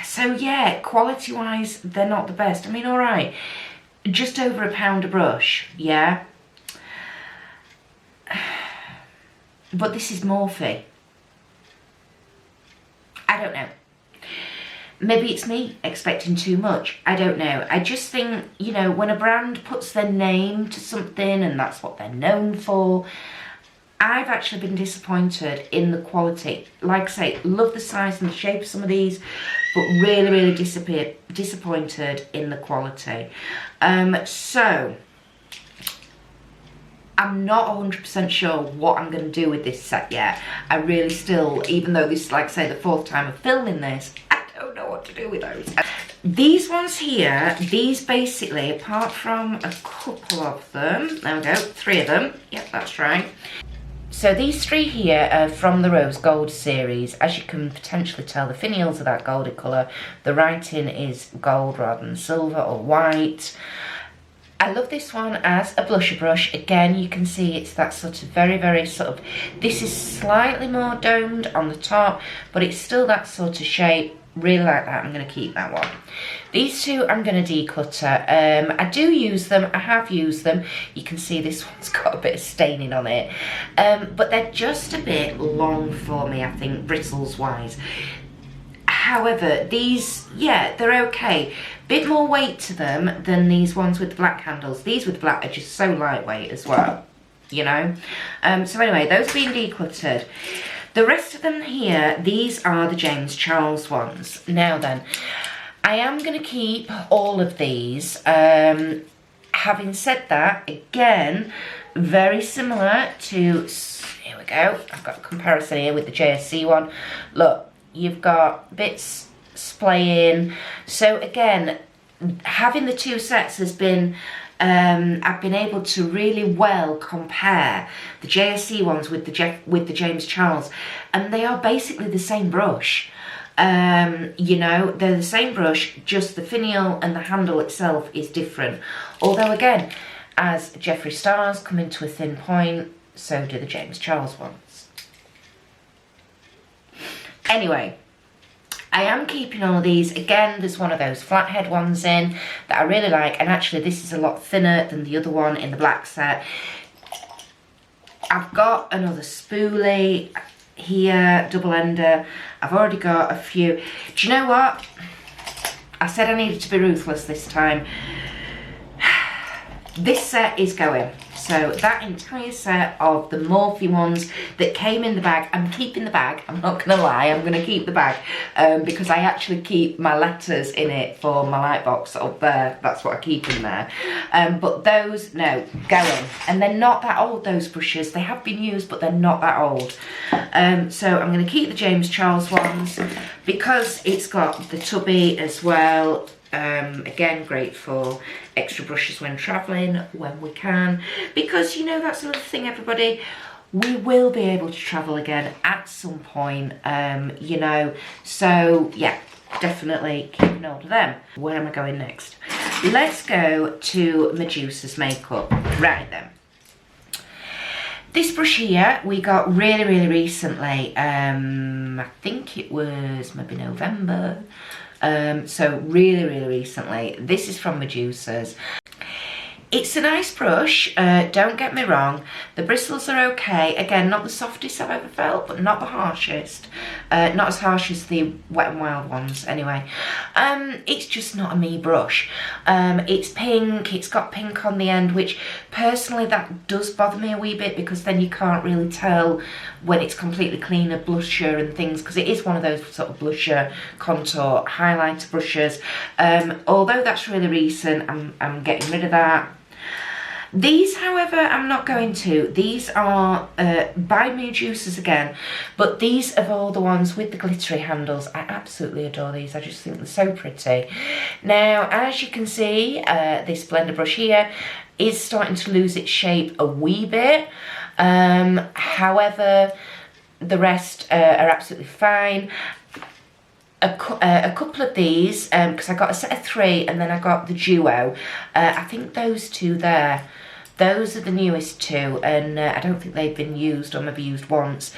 So yeah, quality-wise, they're not the best. I mean, all right, just over £1 a brush, yeah? But this is Morphe. I don't know. Maybe it's me expecting too much. I don't know. I just think, you know, when a brand puts their name to something and that's what they're known for, I've actually been disappointed in the quality. Like I say, love the size and the shape of some of these, but really, really disappointed in the quality. So I'm not 100% sure what I'm going to do with this set yet. I really still, even though this is, like I say, the 4th time of filming this, I don't know what to do with those. These ones here, these basically, apart from a couple of them, there we go, 3 of them, yep, that's right. So these 3 here are from the Rose Gold series. As you can potentially tell, the finials are that goldy colour. The writing is gold rather than silver or white. I love this one as a blusher brush. Again, you can see it's that sort of very, very sort of, this is slightly more domed on the top, but it's still that sort of shape. Really like that. I'm going to keep that one. These 2 I'm going to declutter. I do use them. I have used them. You can see this one's got a bit of staining on it. But they're just a bit long for me, I think, bristles wise. However, these, yeah, they're okay. Bit more weight to them than these ones with the black handles. These with black are just so lightweight as well, you know. So anyway, those being decluttered. The rest of them here, these are the James Charles ones. Now then, I am going to keep all of these. Having said that, again, very similar to, here we go, I've got a comparison here with the JSC one. Look, you've got bits splaying. So again, having the 2 sets has been, I've been able to really well compare the JSC ones with the James Charles, and they are basically the same brush. You know, they're the same brush, just the finial and the handle itself is different. Although again, as Jeffree Stars come into a thin point, so do the James Charles ones. Anyway, I am keeping all of these. Again, there's one of those flathead ones in that I really like, and actually this is a lot thinner than the other one in the black set. I've got another spoolie here, double ender. I've already got a few. Do you know what? I said I needed to be ruthless this time. This set is going. So that entire set of the Morphe ones that came in the bag, I'm keeping the bag, I'm not going to lie, I'm going to keep the bag because I actually keep my letters in it for my light box up there. That's what I keep in there. But those, no, going. And they're not that old, those brushes. They have been used, but they're not that old. So I'm going to keep the James Charles ones because it's got the tubby as well. Again, great for extra brushes when travelling, when we can, because, you know, that's another thing, everybody, we will be able to travel again at some point, you know, so yeah, definitely keeping hold of them. Where am I going next? Let's go to Medusa's makeup. Right then. This brush here we got really, really recently. I think it was maybe November. So really, really recently. This is from Medusa's. It's a nice brush, don't get me wrong. The bristles are okay. Again, not the softest I've ever felt, but not the harshest. Not as harsh as the Wet n Wild ones, anyway. It's just not a me brush. It's pink, it's got pink on the end, which personally that does bother me a wee bit because then you can't really tell when it's completely clean of blusher and things, because it is one of those sort of blusher, contour, highlighter brushes. Although that's really recent, I'm getting rid of that. These, however, I'm not going to. These are by Medusa's again, but these of all the ones with the glittery handles, I absolutely adore these. I just think they're so pretty. Now, as you can see, this blender brush here is starting to lose its shape a wee bit. However, the rest are absolutely fine. A couple of these, because I got a set of 3 and then I got the duo. I think those two there, those are the newest 2, and I don't think they've been used, or maybe used once.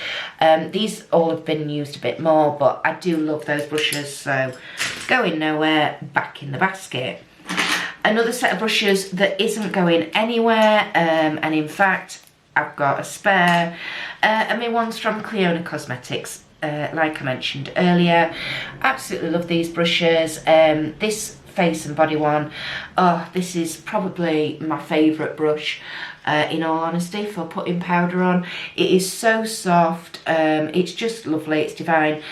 These all have been used a bit more, but I do love those brushes, so going nowhere, back in the basket. Another set of brushes that isn't going anywhere, and in fact I've got a spare, and my one's from Cleona Cosmetics. Like I mentioned earlier, absolutely love these brushes. This face and body one, oh, this is probably my favourite brush, in all honesty, for putting powder on. It is so soft, it's just lovely, it's divine,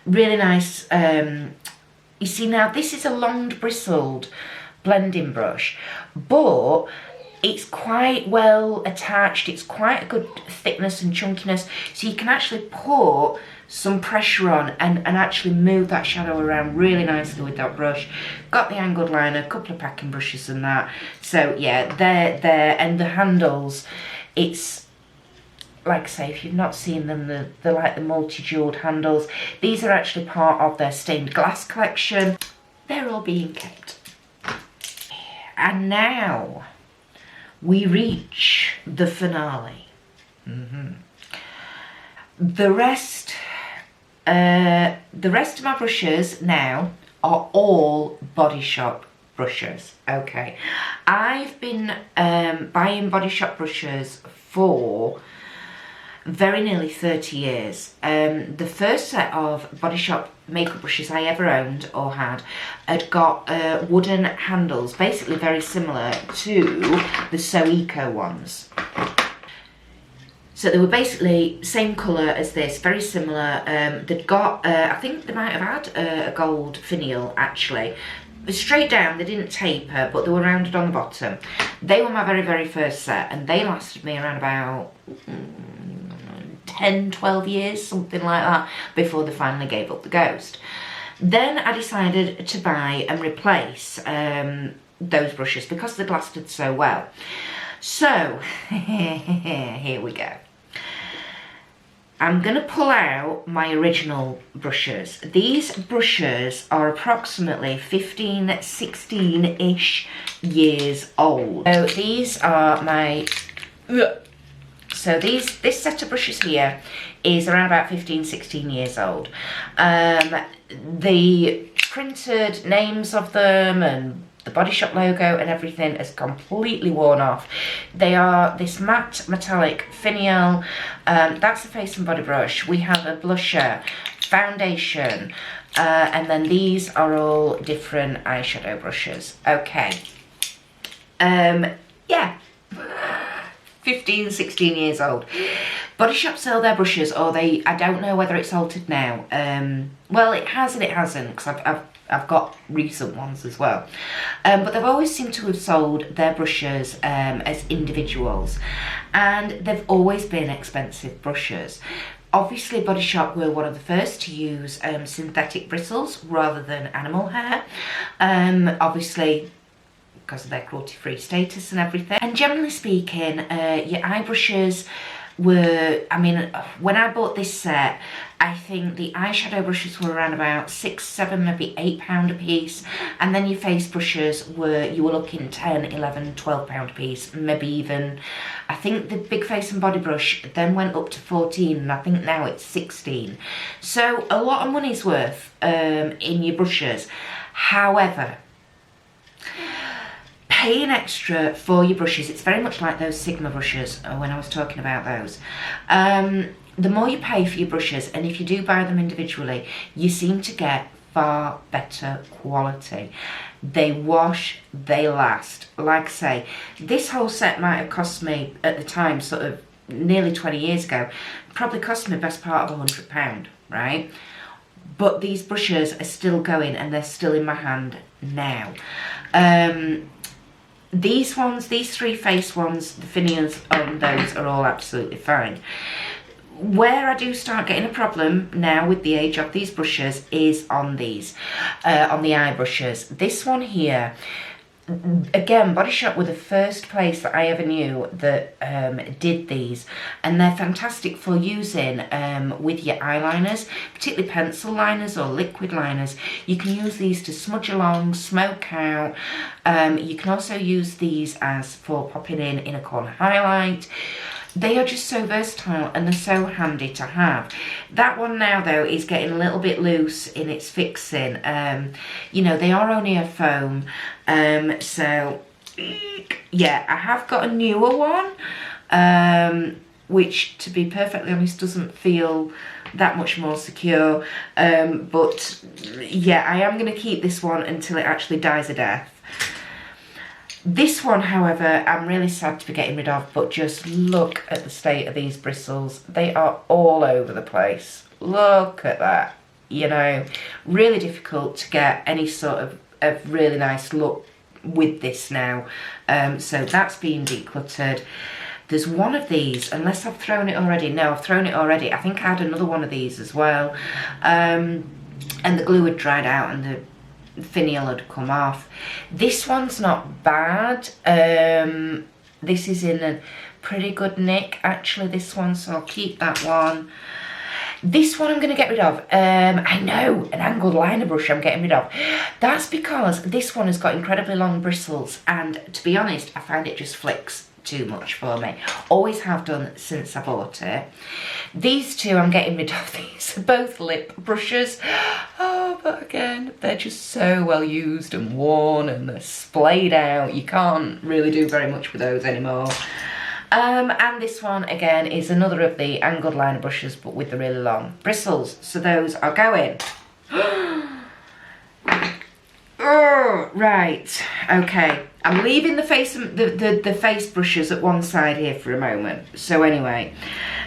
really nice. You see, now this is a long bristled blending brush, but it's quite well attached, it's quite a good thickness and chunkiness, so you can actually put some pressure on and actually move that shadow around really nicely with that brush. Got the angled liner, a couple of packing brushes and that. So yeah, they're there, and the handles, it's like I say, if you've not seen them, they're like the multi-jeweled handles. These are actually part of their stained glass collection. They're all being kept. And now we reach the finale. The rest of my brushes now are all Body Shop brushes. Okay, I've been buying Body Shop brushes for very nearly 30 years. The first set of Body Shop makeup brushes I ever owned or had got wooden handles, basically very similar to the So Eco ones. So they were basically same colour as this, very similar. They'd got, I think they might have had a gold finial actually. Straight down, they didn't taper, but they were rounded on the bottom. They were my very, very first set, and they lasted me around about 10, 12 years, something like that, before they finally gave up the ghost. Then I decided to buy and replace those brushes because they'd lasted so well. So, here we go. I'm going to pull out my original brushes. These brushes are approximately 15, 16-ish years old. So these are my... So this set of brushes here is around about 15, 16 years old. The printed names of them and the Body Shop logo and everything has completely worn off. They are this matte metallic finial. That's the face and body brush. We have a blusher, foundation, and then these are all different eyeshadow brushes. Okay. Yeah. 15, 16 years old. Body Shop sell their brushes, or I don't know whether it's altered now. Well, it has and it hasn't, because I've got recent ones as well. But they've always seemed to have sold their brushes as individuals, and they've always been expensive brushes. Obviously, Body Shop were one of the first to use synthetic bristles rather than animal hair. Obviously, because of their cruelty-free status and everything. And generally speaking, your eye brushes were, I mean, when I bought this set, I think the eyeshadow brushes were around about £6, £7, maybe £8 a piece, and then your face brushes you were looking £10, £11, £12 a piece, maybe even, I think the big face and body brush then went up to 14, and I think now it's 16. So a lot of money's worth in your brushes. However, paying extra for your brushes, it's very much like those Sigma brushes when I was talking about those. The more you pay for your brushes, and if you do buy them individually, you seem to get far better quality. They wash, they last. Like I say, this whole set might have cost me, at the time, sort of nearly 20 years ago, probably cost me the best part of £100, right? But these brushes are still going, and they're still in my hand now. These ones, these three face ones, the finials on those are all absolutely fine. Where I do start getting a problem now with the age of these brushes is on these, on the eye brushes. This one here, again, Body Shop were the first place that I ever knew that did these, and they're fantastic for using with your eyeliners, particularly pencil liners or liquid liners. You can use these to smudge along, smoke out. You can also use these as for popping in inner corner highlight. They are just so versatile, and they're so handy to have. That one now, though, is getting a little bit loose in its fixing. You know, they are only a foam. So, yeah, I have got a newer one, which, to be perfectly honest, doesn't feel that much more secure. But, yeah, I am going to keep this one until it actually dies a death. This one, however, I'm really sad to be getting rid of, but just look at the state of these bristles. They are all over the place. Look at that. You know, really difficult to get any sort of a really nice look with this now. So that's being decluttered. There's one of these, unless I've thrown it already. No, I've thrown it already. I think I had another one of these as well. And the glue had dried out and the finial had come off. This one's not bad. This is in a pretty good nick, actually, this one, so I'll keep that one. This one I'm going to get rid of. I know, an angled liner brush I'm getting rid of. That's because this one has got incredibly long bristles, and to be honest, I find it just flicks too much for me. Always have done since I bought it. These two I'm getting rid of. These are both lip brushes. Oh, but again, they're just so well used and worn, and they're splayed out. You can't really do very much with those anymore. And this one, again, is another of the angled liner brushes, but with the really long bristles. So those are going. Oh, right, okay. I'm leaving the face the face brushes at one side here for a moment. So anyway,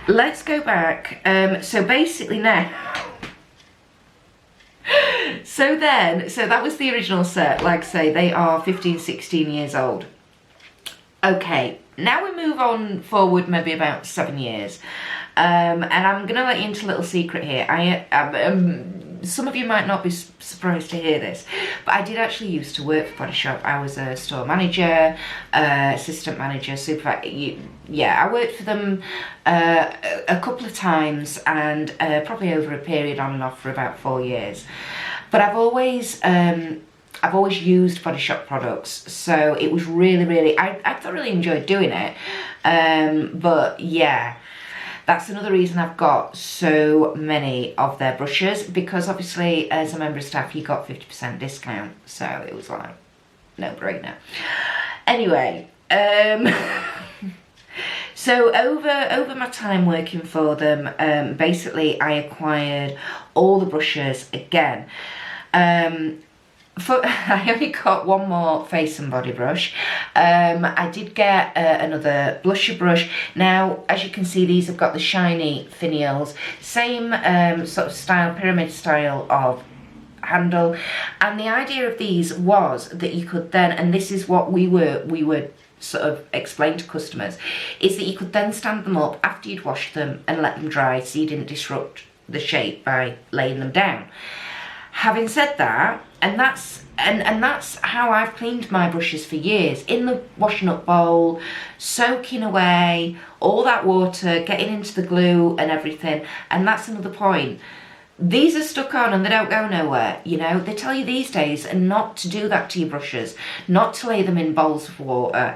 let's go back. So basically now, so that was the original set. Like I say, they are 15, 16 years old. Okay, now we move on forward maybe about 7 years. And I'm going to let you into a little secret here. Some of you might not be surprised to hear this, but I did actually used to work for Body Shop. I was a store manager, assistant manager, supervisor. Yeah, I worked for them a couple of times, and probably over a period on and off for about 4 years. But I've always used Body Shop products, so it was really, I thoroughly enjoyed doing it. But yeah, That's another reason I've got so many of their brushes, because obviously as a member of staff you got 50% discount, so it was like no brainer. Anyway, so over my time working for them, basically I acquired all the brushes again. I only got one more face and body brush. I did get another blusher brush. Now, as you can see, these have got the shiny finials, same sort of style, pyramid style of handle. And the idea of these was that you could then, and this is what we were sort of explain to customers, is that you could then stand them up after you'd washed them and let them dry, so you didn't disrupt the shape by laying them down. Having said that, and that's how I've cleaned my brushes for years, in the washing up bowl, soaking away all that water, getting into the glue and everything. And that's another point. These are stuck on and they don't go nowhere, you know. They tell you these days and not to do that to your brushes, not to lay them in bowls of water,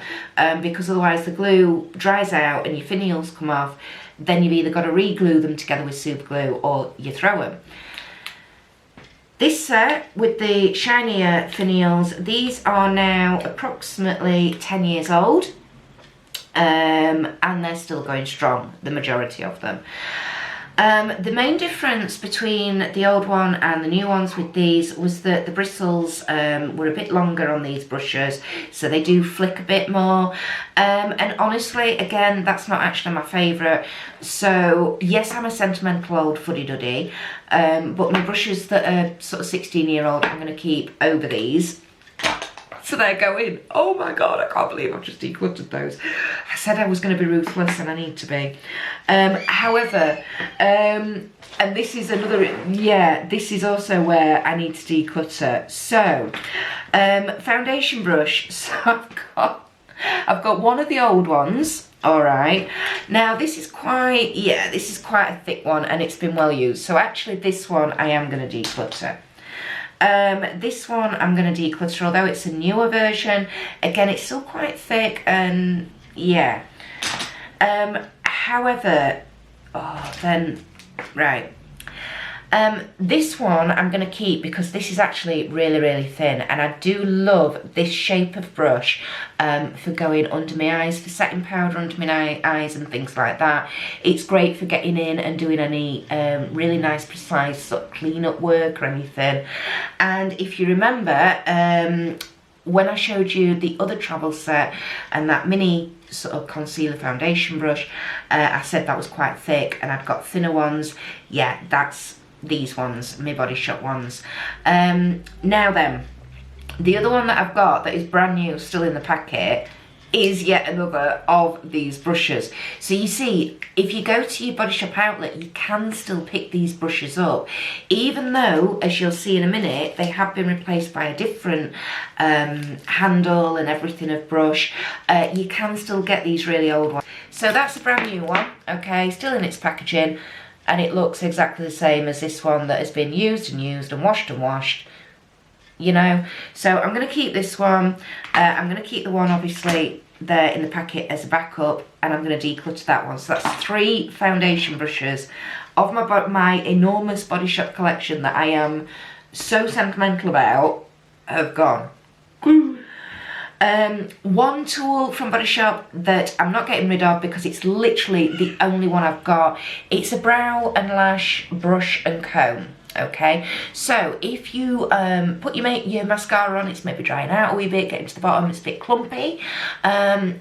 because otherwise the glue dries out and your finials come off. Then you've either got to re-glue them together with super glue or you throw them. This set with the shinier finials, these are now approximately 10 years old, and they're still going strong, the majority of them. The main difference between the old one and the new ones with these was that the bristles were a bit longer on these brushes, so they do flick a bit more. And honestly, again, that's not actually my favourite. So yes, I'm a sentimental old fuddy-duddy, but my brushes that are sort of 16-year-old, I'm going to keep over these. So they're going, oh my god, I can't believe I've just decluttered those. I said I was going to be ruthless and I need to be. However, and this is another, yeah, this is also where I need to declutter. So, foundation brush. So I've got one of the old ones. All right, now this is quite, yeah, this is quite a thick one and it's been well used. So actually this one I am going to declutter. This one I'm going to declutter, although it's a newer version. Again, it's still quite thick and yeah. However, right. This one I'm going to keep because this is actually really, really thin, and I do love this shape of brush for going under my eyes, for setting powder under my eyes and things like that. It's great for getting in and doing any really nice, precise sort of clean-up work or anything. And if you remember, when I showed you the other travel set and that mini sort of concealer foundation brush, I said that was quite thick and I've got thinner ones. Yeah, that's these ones, my Body Shop ones. Now then, the other one that I've got that is brand new, still in the packet, is yet another of these brushes. So you see, if you go to your Body Shop outlet, you can still pick these brushes up, even though, as you'll see in a minute, they have been replaced by a different handle and everything of brush. You can still get these really old ones. So that's a brand new one, okay, still in its packaging, and it looks exactly the same as this one that has been used and washed, you know. So I'm going to keep this one. I'm going to keep the one obviously there in the packet as a backup, and I'm going to declutter that one. So that's 3 foundation brushes of my enormous Body Shop collection that I am so sentimental about have gone. One tool from Body Shop that I'm not getting rid of because it's literally the only one I've got. It's a brow and lash brush and comb. Okay, so if you put your mascara on, it's maybe drying out a wee bit, getting to the bottom, it's a bit clumpy,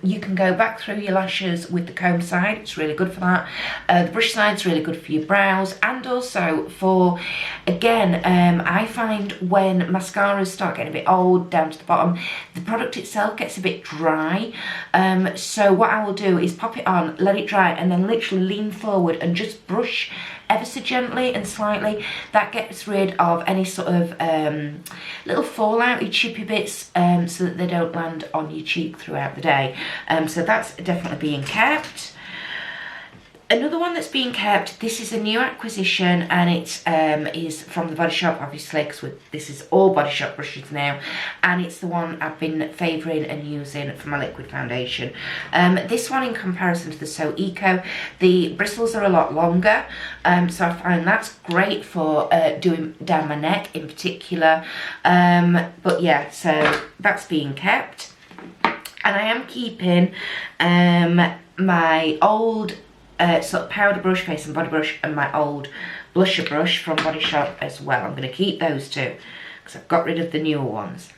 you can go back through your lashes with the comb side. It's really good for that. The brush side's really good for your brows, and also for, again, I find when mascaras start getting a bit old down to the bottom, the product itself gets a bit dry. So what I will do is pop it on, let it dry, and then literally lean forward and just brush ever so gently and slightly. That gets rid of any sort of little fallouty chippy bits, so that they don't land on your cheek throughout the day. So that's definitely being kept. Another one that's being kept, this is a new acquisition, and it is from the Body Shop, obviously, because this is all Body Shop brushes now, and it's the one I've been favouring and using for my liquid foundation. This one, in comparison to the So Eco, the bristles are a lot longer, so I find that's great for doing down my neck in particular. But yeah, so that's being kept. And I am keeping my old sort of powder brush, face and body brush, and my old blusher brush from Body Shop as well. I'm going to keep those two because I've got rid of the newer ones.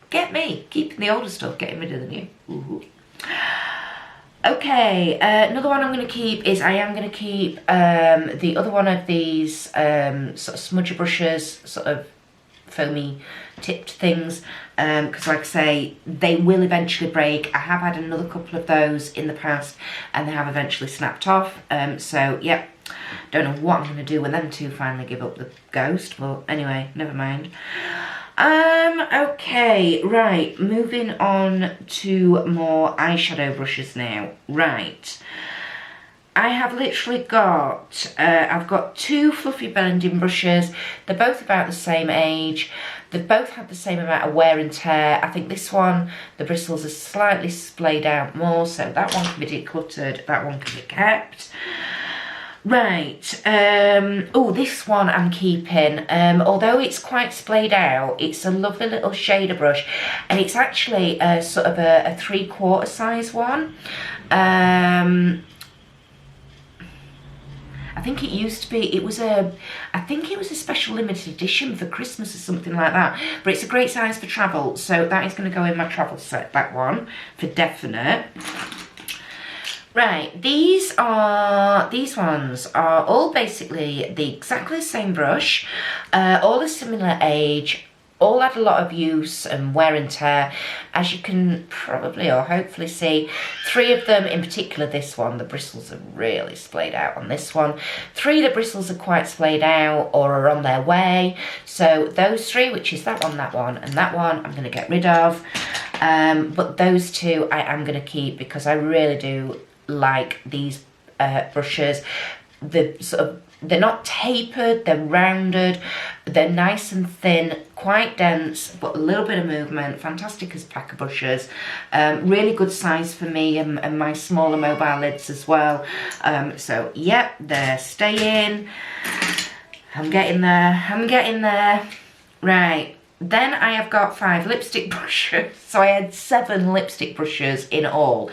Get me, keeping the older stuff, getting rid of the new. Ooh. Okay, another one I'm going to keep is, I am going to keep the other one of these sort of smudger brushes, sort of foamy tipped things, because like I say, they will eventually break. I have had another couple of those in the past and they have eventually snapped off, so yep, don't know what I'm going to do when them two finally give up the ghost, but anyway, never mind. Okay, right, moving on to more eyeshadow brushes now. Right, I have literally got, I've got two fluffy blending brushes. They're both about the same age. They've both had the same amount of wear and tear. I think this one, the bristles are slightly splayed out more, so that one can be decluttered, that one can be kept. Right, oh, this one I'm keeping. Although it's quite splayed out, it's a lovely little shader brush, and it's actually a sort of a 3/4 size one. I think it used to be, I think it was a special limited edition for Christmas or something like that. But it's a great size for travel, so that is going to go in my travel set, that one, for definite. Right, these ones are all basically exactly the same brush, all a similar age, all had a lot of use and wear and tear. As you can probably or hopefully see, 3 of them, in particular this one, the bristles are really splayed out on this one. 3 of the bristles are quite splayed out or are on their way. So those 3, which is that one, and that one, I'm going to get rid of. But those 2 I am going to keep because I really do like these brushes. They're not tapered, they're rounded, they're nice and thin, quite dense, but a little bit of movement. Fantastic as packer brushes. Really good size for me and my smaller mobile lids as well. So yep, they're staying. I'm getting there. Right, then I have got 5 lipstick brushes. So I had 7 lipstick brushes in all.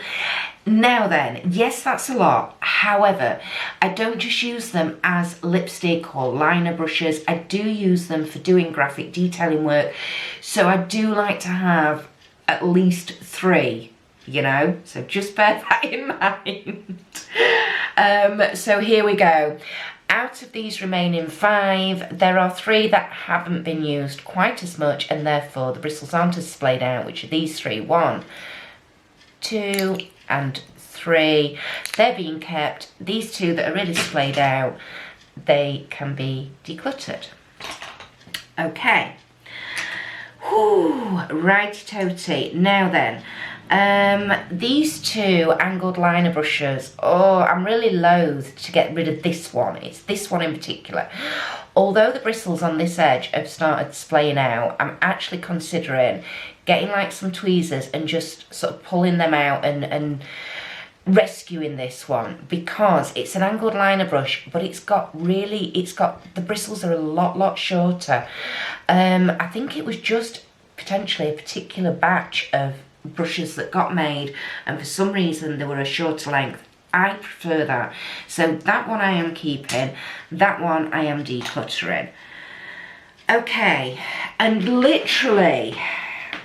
Now then, yes, that's a lot. However, I don't just use them as lipstick or liner brushes. I do use them for doing graphic detailing work. So I do like to have at least 3, you know, so just bear that in mind. So here we go. Out of these remaining 5, there are 3 that haven't been used quite as much, and therefore the bristles aren't as splayed out, which are these 3. 1, 2, and 3. They're being kept. These 2 that are really splayed out, they can be decluttered. Okay. Whew, righty-toty. Now then, these 2 angled liner brushes, oh, I'm really loath to get rid of this one. It's this one in particular. Although the bristles on this edge have started splaying out, I'm actually considering getting like some tweezers and just sort of pulling them out and rescuing this one, because it's an angled liner brush, but it's got the bristles are a lot shorter. I think it was just potentially a particular batch of brushes that got made, and for some reason they were a shorter length. I prefer that. So that one I am keeping, that one I am decluttering. Okay, and literally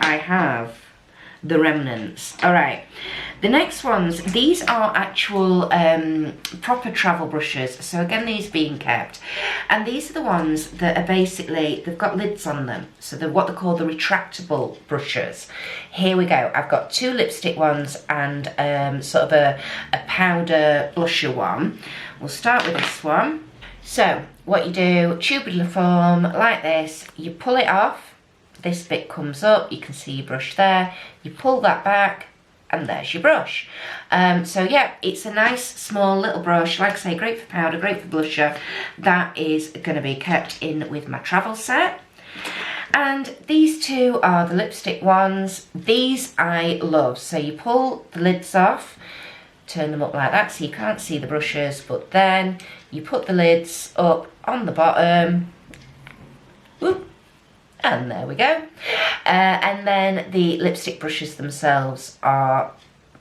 I have the remnants. All right, the next ones, these are actual proper travel brushes. So again, these being kept, and these are the ones that are basically, they've got lids on them, so they're what they call the retractable brushes. Here we go. I've got 2 lipstick ones and sort of a powder blusher one. We'll start with this one. So what you do, tubular form like this, you pull it off. This bit comes up, you can see your brush there, you pull that back, and there's your brush. So yeah, it's a nice small little brush, like I say, great for powder, great for blusher. That is going to be kept in with my travel set. And these two are the lipstick ones. These I love. So you pull the lids off, turn them up like that so you can't see the brushes, but then you put the lids up on the bottom. Whoop, and there we go. And then the lipstick brushes themselves are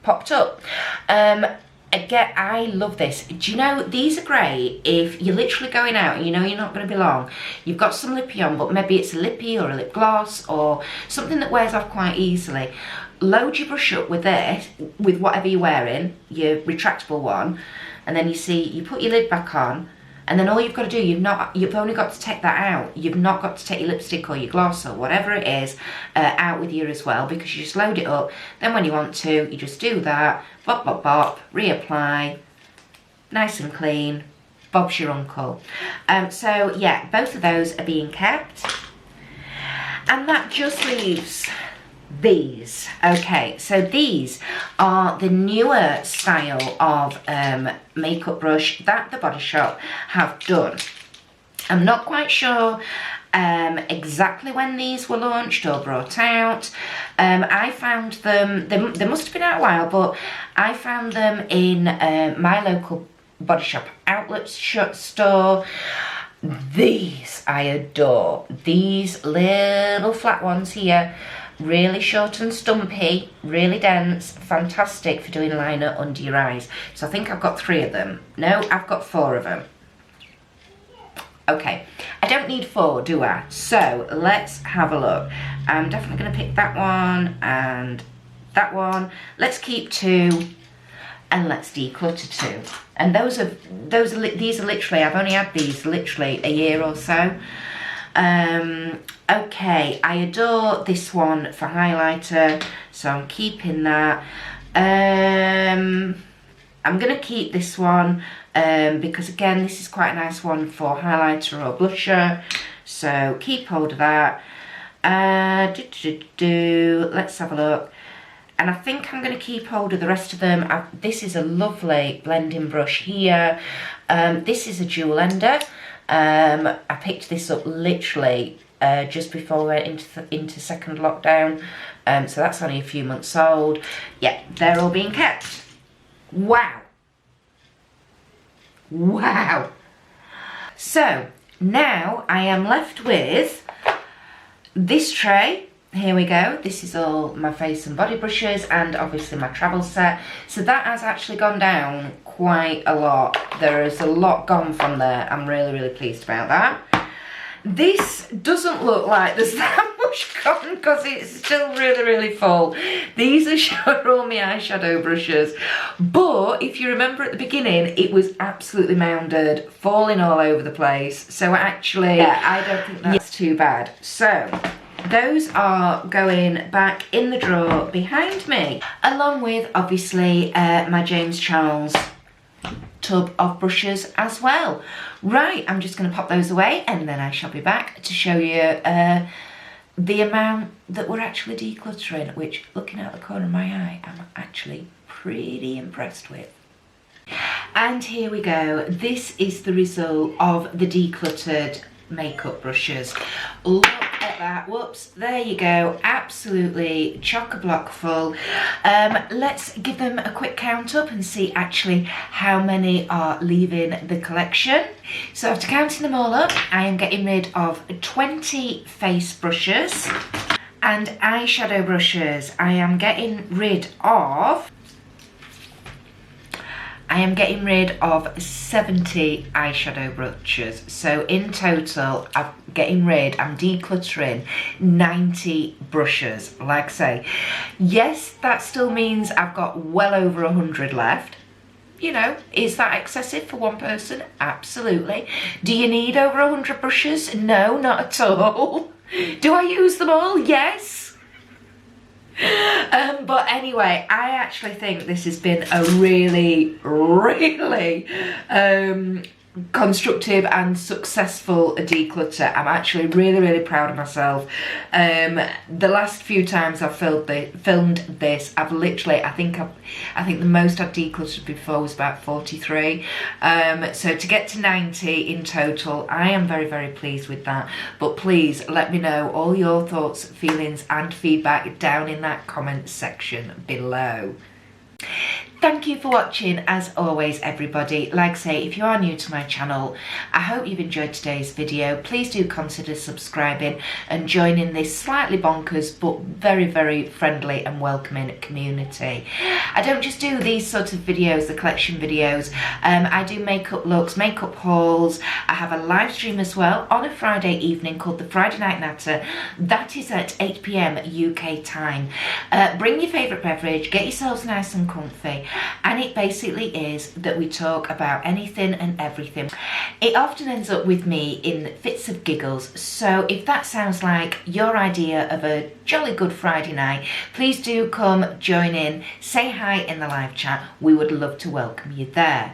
popped up. Again, I love this. Do you know, these are great if you're literally going out and you know you're not going to be long. You've got some lippy on, but maybe it's a lippy or a lip gloss or something that wears off quite easily. Load your brush up with this, with whatever you're wearing, your retractable one, and then you put your lid back on, and then all you've got to do, you've only got to take that out. You've not got to take your lipstick or your gloss or whatever it is out with you as well, because you just load it up. Then when you want to, you just do that, bop, bop, bop, reapply, nice and clean, Bob's your uncle. So yeah, both of those are being kept. And that just leaves these. Okay, so these are the newer style of makeup brush that the Body Shop have done. I'm not quite sure exactly when these were launched or brought out. I found them, they must have been out a while, but I found them in my local Body Shop outlet store. These I adore. These little flat ones here, really short and stumpy, really dense, fantastic for doing liner under your eyes. So I think I've got 3 of them. No, I've got 4 of them. Okay, I don't need 4, do I? So let's have a look. I'm definitely going to pick that one and that one. Let's keep 2 and let's declutter 2. And these are literally, I've only had these literally a year or so. Okay, I adore this one for highlighter, so I'm keeping that. I'm gonna keep this one because again, this is quite a nice one for highlighter or blusher, so keep hold of that. Let's have a look. And I think I'm going to keep hold of the rest of them. This is a lovely blending brush here. This is a dual ender. I picked this up literally just before we went into second lockdown. So that's only a few months old. Yeah, they're all being kept. Wow. Wow. So now I am left with this tray. Here we go. This is all my face and body brushes and obviously my travel set. So that has actually gone down quite a lot. There is a lot gone from there. I'm really, really pleased about that. This doesn't look like there's that much gone because it's still really, really full. These are all my eyeshadow brushes. But if you remember at the beginning, it was absolutely mounded, falling all over the place. So actually, yeah, I don't think that's too bad. So those are going back in the drawer behind me, along with obviously my James Charles tub of brushes as well. Right, I'm just going to pop those away and then I shall be back to show you the amount that we're actually decluttering, which, looking out the corner of my eye, I'm actually pretty impressed with. And here we go. This is the result of the decluttered makeup brushes. Look at that. Whoops, there you go. Absolutely chock-a-block full. Let's give them a quick count up and see actually how many are leaving the collection. So after counting them all up, I am getting rid of 20 face brushes and eyeshadow brushes. I am getting rid of 70 eyeshadow brushes. So in total, I'm decluttering 90 brushes. Like I say, yes, that still means I've got well over 100 left. You know, is that excessive for one person? Absolutely. Do you need over 100 brushes? No, not at all. Do I use them all? Yes. But anyway, I actually think this has been a really, really constructive and successful declutter. I'm actually really proud of myself. The last few times I've filmed this, I've literally, I think the most I've decluttered before was about 43. So to get to 90 in total, I am very pleased with that. But please let me know all your thoughts, feelings and feedback down in that comment section below. Thank you for watching as always, everybody. Like I say, if you are new to my channel, I hope you've enjoyed today's video. Please do consider subscribing and joining this slightly bonkers but very friendly and welcoming community. I don't just do these sort of videos, the collection videos. I do makeup looks, makeup hauls. I have a live stream as well on a Friday evening called the Friday Night Natter. That is at 8 PM UK time. Bring your favourite beverage, get yourselves nice and comfy. And it basically is that we talk about anything and everything. It often ends up with me in fits of giggles, so if that sounds like your idea of a jolly good Friday night, please do come join in, say hi in the live chat. We would love to welcome you there.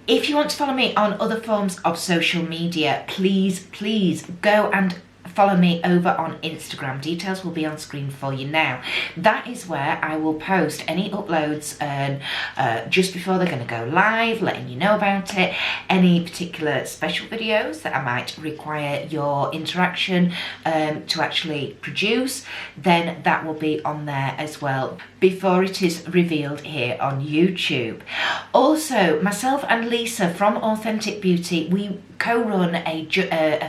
If you want to follow me on other forms of social media, please go and follow me over on Instagram. Details will be on screen for you now. That is where I will post any uploads just before they're going to go live, letting you know about it. Any particular special videos that I might require your interaction to actually produce, then that will be on there as well before it is revealed here on YouTube. Also, myself and Lisa from Authentic Beauty, we co-run a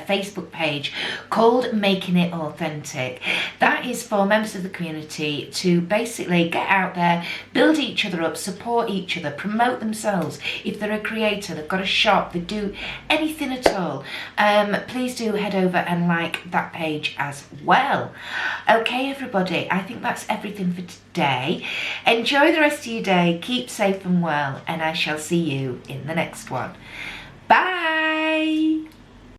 Facebook page called Making It Authentic. That is for members of the community to basically get out there, build each other up, support each other, promote themselves. If they're a creator, they've got a shop, they do anything at all, please do head over and like that page as well. Okay everybody, I think that's everything for today. Enjoy the rest of your day, keep safe and well, and I shall see you in the next one. Bye!